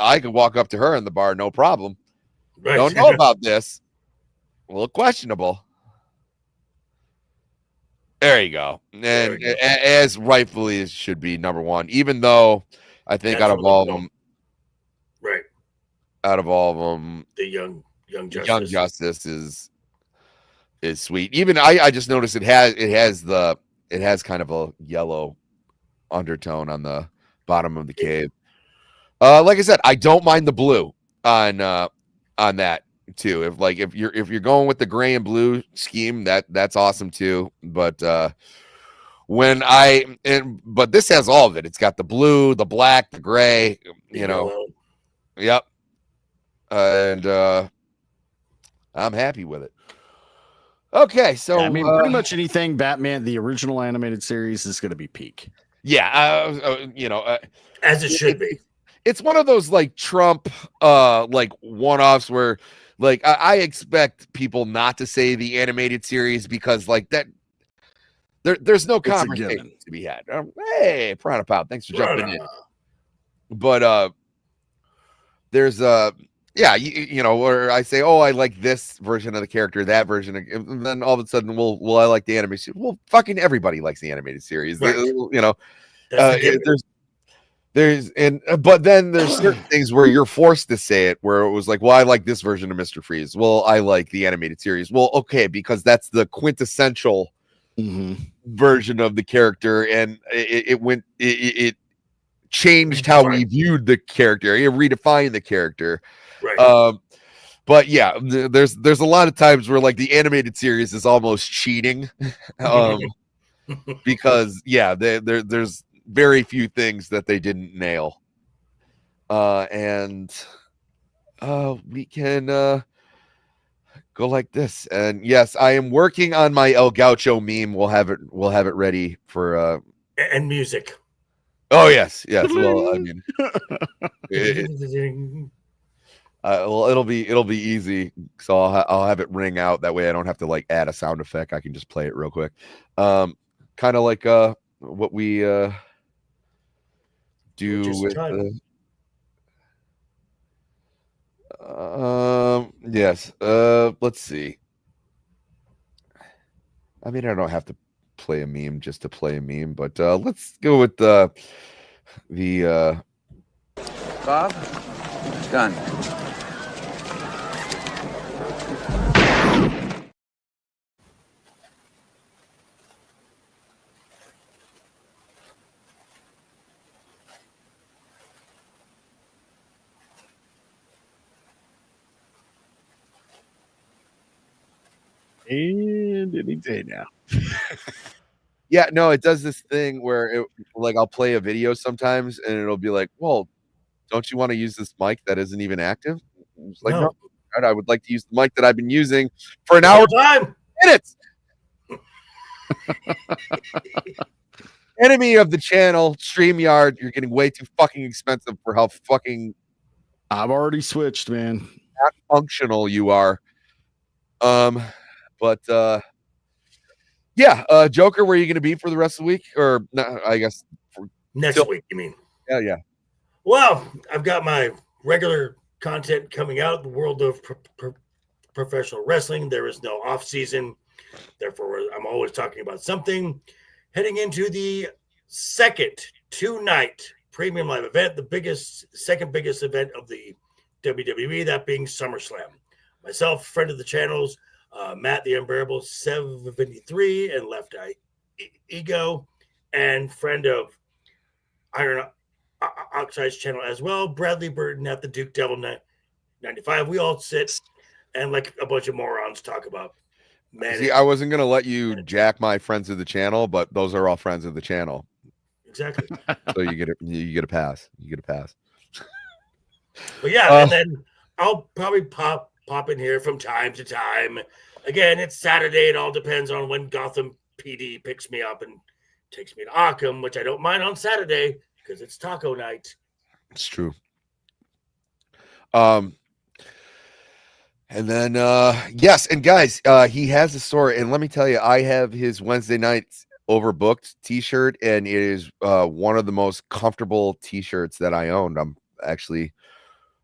I could walk up to her in the bar, no problem. Right. Don't know about this. A little questionable. There you go. And as rightfully it should be number one, even though I think out of all of them, right? Out of all of them, The Young Justice. Young Justice is sweet. Even I just noticed it has kind of a yellow undertone on the bottom of the cave. Like I said, I don't mind the blue on that too. If you're going with the gray and blue scheme, that's awesome too. But but this has all of it. It's got the blue, the black, the gray, Yellow. Yep. And I'm happy with it. Okay, so I mean, pretty much anything Batman, the original animated series, is going to be peak. Yeah, as it should be. It's one of those like Trump like one-offs where like I expect people not to say the animated series because like that there's no conversation to be had. Hey, Piranha Pop, thanks for jumping in. But there's where I say, oh, I like this version of the character, that version, and then all of a sudden, well, I like the animated series. Well, fucking everybody likes the animated series. Right. But then there's certain things where you're forced to say it, where it was like, well, I like this version of Mr. Freeze. Well, I like the animated series. Well, okay, because that's the quintessential version of the character, and it changed how we viewed the character. It redefined the character. Right. But yeah, there's a lot of times where like the animated series is almost cheating, because there's very few things that they didn't nail, and we can go like this. And yes, I am working on my El Gaucho meme. We'll have it ready for and music. Oh yes. Well, I mean, it'll be easy. So I'll have it ring out. That way I don't have to like add a sound effect. I can just play it real quick. Kind of like what we do with yes. Let's see. I mean, I don't have to play a meme just to play a meme, but let's go with the Bob, done. And any day now. Yeah, no, it does this thing where I'll play a video sometimes and it'll be like, well, don't you want to use this mic that isn't even active? It's like, no, I would like to use the mic that I've been using for an hour time. Minutes. Enemy of the channel, StreamYard, you're getting way too fucking expensive for how fucking I've already switched, man. Not functional you are. But Joker, where are you going to be for the rest of the week? Or no, I guess next week, you mean? Yeah. Well, I've got my regular content coming out. The world of professional wrestling. There is no off season. Therefore, I'm always talking about something. Heading into the second 2-night premium live event, the second biggest event of the WWE, that being SummerSlam. Myself, friend of the channels, Matt the Unbearable 753 and Left Eye Ego, and friend of Iron Oxide's channel as well, Bradley Burton at the Duke Devil 95. We all sit and like a bunch of morons talk about. Man, see, I wasn't gonna let you jack my friends of the channel, but those are all friends of the channel. Exactly. So you get a pass. You get a pass. But yeah, and then I'll probably pop in here from time to time. Again, it's Saturday. It all depends on when Gotham PD picks me up and takes me to Arkham, which I don't mind on Saturday because it's taco night. It's true. And then yes, and guys, he has a store, and let me tell you, I have his Wednesday nights overbooked t-shirt, and it is one of the most comfortable t-shirts that I owned. I'm actually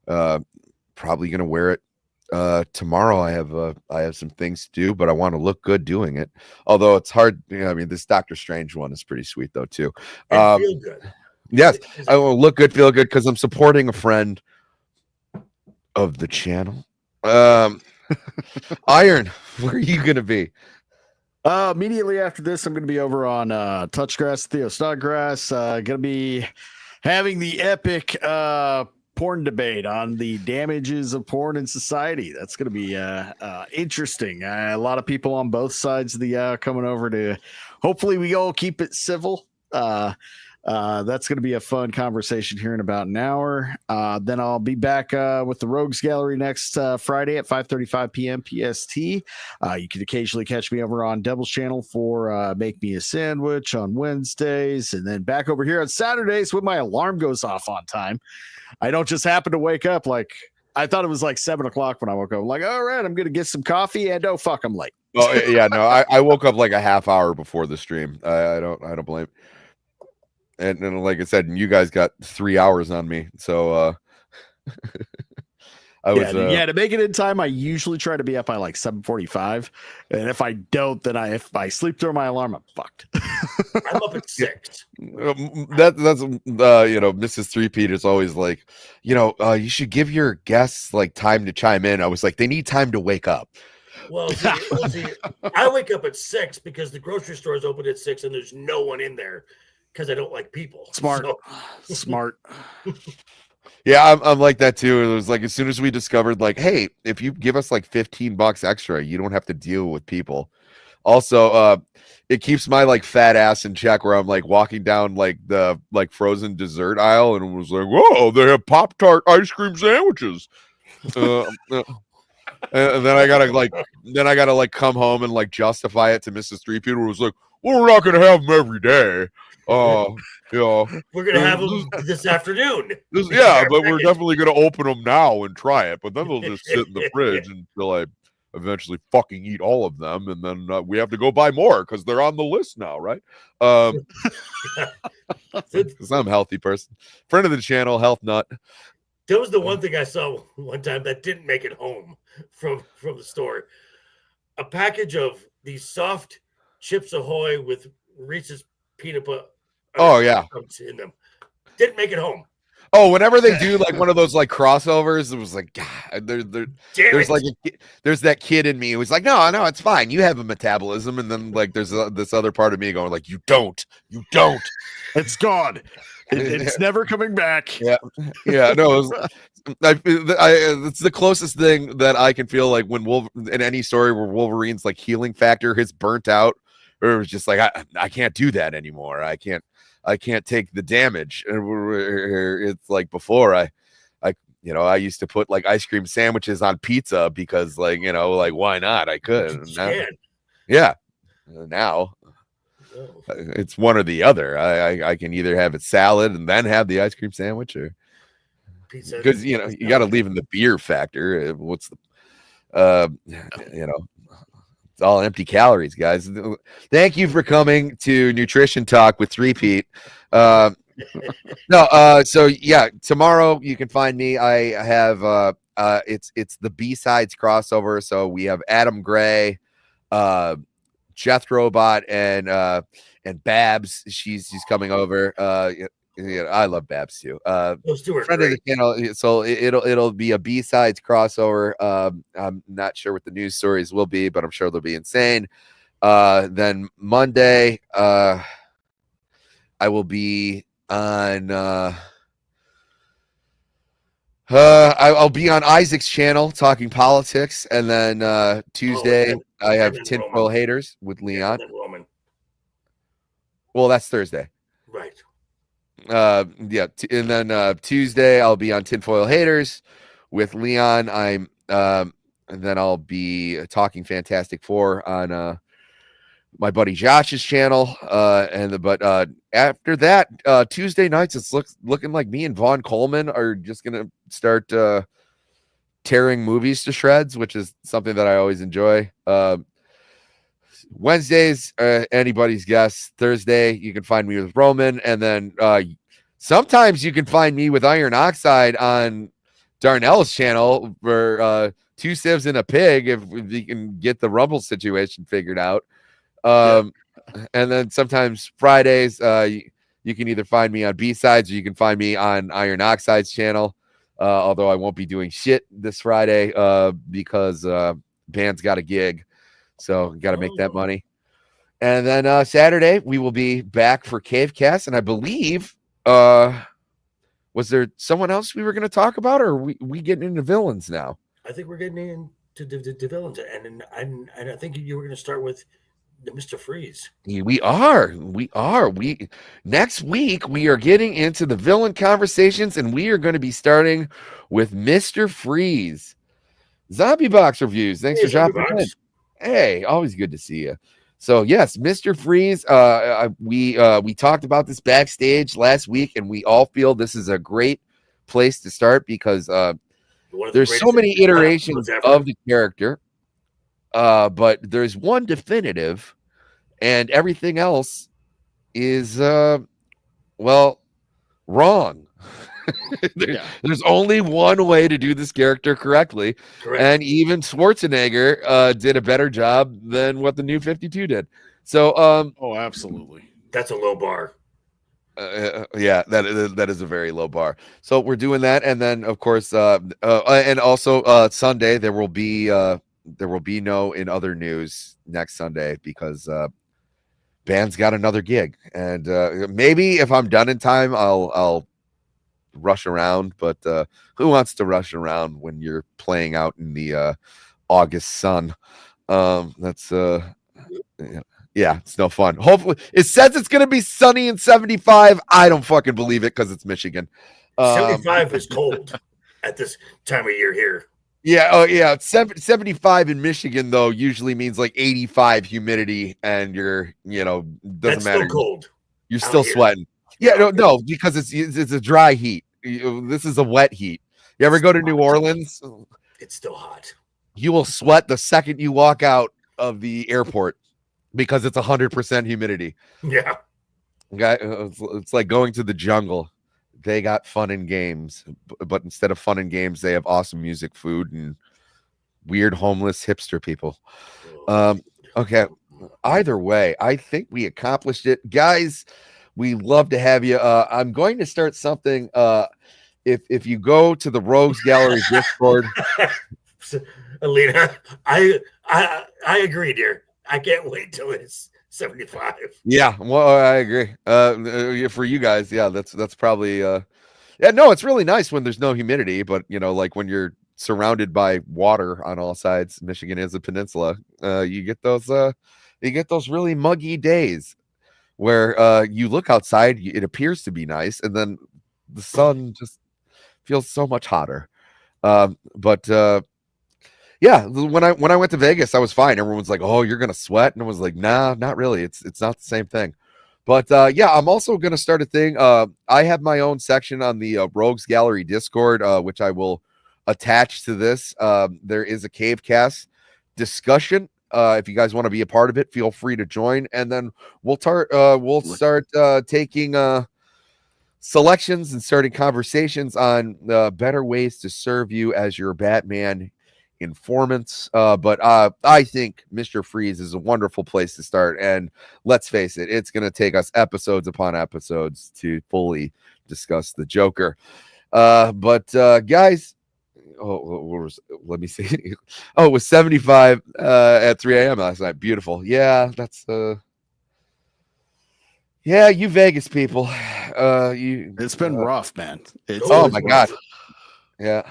probably gonna wear it tomorrow I have some things to do, but I want to look good doing it. Although it's hard. I mean, this Doctor Strange one is pretty sweet though too. And feel good. Yes, I will look good, feel good because I'm supporting a friend of the channel. Iron, where are you gonna be? Immediately after this, I'm going to be over on Touchgrass, Theo Snodgrass. Going to be having the epic porn debate on the damages of porn in society. That's going to be interesting. A lot of people on both sides of the coming over to. Hopefully, we all keep it civil. That's going to be a fun conversation here in about an hour. Then I'll be back with the Rogues Gallery next Friday at 5:35 p.m. PST. You can occasionally catch me over on Devil's Channel for Make Me a Sandwich on Wednesdays, and then back over here on Saturdays when my alarm goes off on time. I don't just happen to wake up like I thought it was like 7 o'clock when I woke up. I'm like, all right, I'm going to get some coffee, and oh fuck, I'm late. Oh yeah, no, I woke up like a half hour before the stream. I don't blame. And like I said, you guys got 3 hours on me, so I was to make it in time. I usually try to be up by like 7:45, and if I don't, then if I sleep through my alarm, I'm fucked. I'm up at 6. That's Mrs. Three-Peat is always like, you should give your guests like time to chime in. I was like, they need time to wake up. Well, see, I wake up at 6 because the grocery store is open at 6 and there's no one in there. Because I don't like people. Smart. Yeah, I'm like that too. It was like as soon as we discovered, like, hey, if you give us like $15 extra, you don't have to deal with people. Also, it keeps my like fat ass in check where I'm like walking down like the like frozen dessert aisle and it was like, whoa, they have Pop-Tart ice cream sandwiches. And then I gotta like come home and like justify it to Mrs. Three-Peat who was like, well, we're not gonna have them every day. We're gonna have them this afternoon. But we're definitely gonna open them now and try it. But then they'll just sit in the fridge until I eventually fucking eat all of them, and then we have to go buy more because they're on the list now, right? Because I'm a healthy person, friend of the channel, health nut. That was the one thing I saw one time that didn't make it home from the store. A package of these soft Chips Ahoy with Reese's peanut butter. Oh yeah, in them. Didn't make it home. Oh, whenever they do like one of those like crossovers, it was like, God, there's that kid in me who's like, no, it's fine. You have a metabolism, and then like there's this other part of me going like, you don't. It's gone. It's never coming back. Yeah. No, it's the closest thing that I can feel like when in any story where Wolverine's like healing factor has burnt out, or it was just like I can't do that anymore. I can't take the damage. It's like before I used to put like ice cream sandwiches on pizza because like why not? I could. Now it's one or the other. I can either have it salad and then have the ice cream sandwich, or pizza, because you got to leave in the beer factor. What's the it's all empty calories, guys. Thank you for coming to Nutrition Talk with Three-Peat. So yeah, tomorrow you can find me. I have it's the B-sides crossover. So we have Adam Gray, Jeth Robot, and Babs. She's coming over. I love Babs too. Those two are friend great. Of the channel, so it'll be a B-sides crossover. I'm not sure what the news stories will be, but I'm sure they'll be insane. Then Monday, I will be on. I'll be on Isaac's channel talking politics, and then Tuesday I have Tinfoil Haters with Leon. Well, that's Thursday. Right. And then Tuesday I'll be on Tinfoil Haters with Leon. And then I'll be talking Fantastic Four on my buddy Josh's channel. But after that, Tuesday nights it's looking like me and Vaughn Coleman are just gonna start tearing movies to shreds, which is something that I always enjoy. Wednesdays, anybody's guess. Thursday, you can find me with Roman, and then sometimes you can find me with Iron Oxide on Darnell's channel, where 2 civs and a pig if we can get the Rumble situation figured out. And then sometimes Fridays, you can either find me on B-Sides or you can find me on Iron Oxide's channel. Although I won't be doing shit this Friday because band's got a gig. So got to make that money. And then Saturday, we will be back for Cavecast. And I believe, was there someone else we were going to talk about, or are we getting into villains now? I think we're getting into the villains. And I think you were going to start with the Mr. Freeze. We are. Next week, we are getting into the villain conversations, and we are going to be starting with Mr. Freeze. Zombie Box reviews. Thanks for dropping in. Hey, always good to see you. So yes, Mr. Freeze. We talked about this backstage last week, and we all feel this is a great place to start because there's so many iterations of the character, but there's one definitive, and everything else is wrong. There's only one way to do this character correctly. Correct. And even Schwarzenegger did a better job than what the New 52 did. So absolutely, that's a low bar. Yeah, that is a very low bar. So we're doing that, and then of course and also Sunday there will be no In Other News next Sunday because band's got another gig, and maybe if I'm done in time I'll rush around, but who wants to rush around when you're playing out in the August sun? That's it's no fun. Hopefully it says it's gonna be sunny and 75. I don't fucking believe it because it's Michigan. 75 is cold at this time of year here. Yeah, 75 in Michigan though usually means like 85 humidity, and you're doesn't That's matter. Still cold. You're still sweating. Yeah, no, because it's a dry heat. This is a wet heat. You ever go to New Orleans? It's still hot. You will sweat the second you walk out of the airport because it's 100% humidity. Yeah. It's like going to the jungle. They got fun and games, but instead of fun and games, they have awesome music, food, and weird homeless hipster people. Okay. Either way, I think we accomplished it. Guys, we love to have you. I'm going to start something. If you go to the Rogues Gallery Discord, Alina, I agree, dear. I can't wait till it's 75. Yeah, well, I agree. For you guys, yeah, that's probably. No, it's really nice when there's no humidity, but like when you're surrounded by water on all sides. Michigan is a peninsula. You get those really muggy days where you look outside, it appears to be nice, and then the sun just feels so much hotter. Yeah, when I went to Vegas, I was fine. Everyone's like, "Oh, you're gonna sweat," and I was like, "Nah, not really. It's not the same thing." But yeah, I'm also gonna start a thing. I have my own section on the Rogues Gallery Discord, which I will attach to this. There is a Cavecast discussion. If you guys want to be a part of it, feel free to join, and then we'll start taking selections and starting conversations on better ways to serve you as your Batman informants. But I think Mr. Freeze is a wonderful place to start, and let's face it, it's going to take us episodes upon episodes to fully discuss the Joker. But guys, let me see. Oh, it was 75 at 3 a.m. last night. Beautiful. Yeah, that's yeah, you Vegas people. It's been rough, man. Oh my God. Yeah.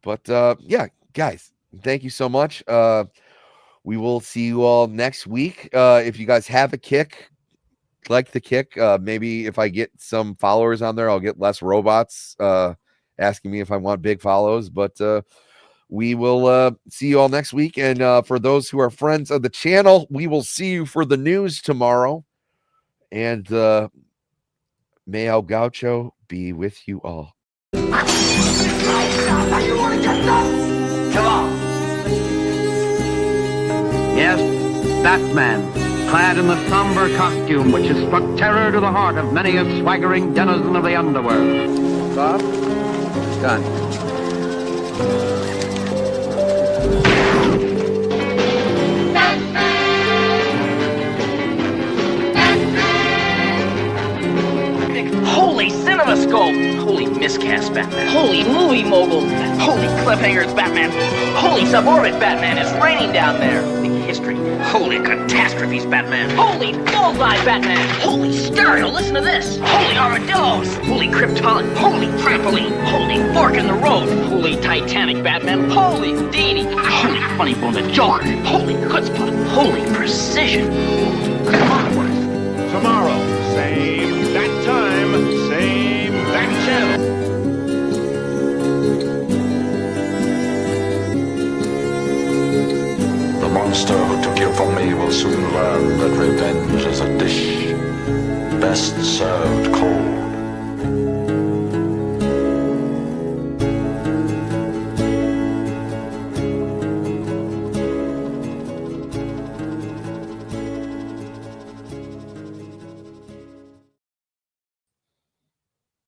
But yeah, guys, thank you so much. We will see you all next week. If you guys have a kick, like the kick, maybe if I get some followers on there, I'll get less robots asking me if I want big follows. But we will see you all next week. And for those who are friends of the channel, we will see you for the news tomorrow. And may El Gaucho be with you all. Come on. Yes, Batman, clad in the somber costume which has struck terror to the heart of many a swaggering denizen of the underworld. Bob? Done. Batman. Holy movie moguls. Holy cliffhangers, Batman. Holy suborbit, Batman. It's raining down there. Holy history. Holy catastrophes, Batman. Holy bullseye, Batman. Holy stereo, listen to this. Holy armadillos. Holy Krypton. Holy trampoline. Holy fork in the road. Holy Titanic, Batman. Holy Houdini. Holy funny bone, the Joker. Holy chutzpah. Holy precision. Come on, Worth. Tomorrow, same that time, same that channel. The monster who took you from me will soon learn that revenge is a dish best served cold.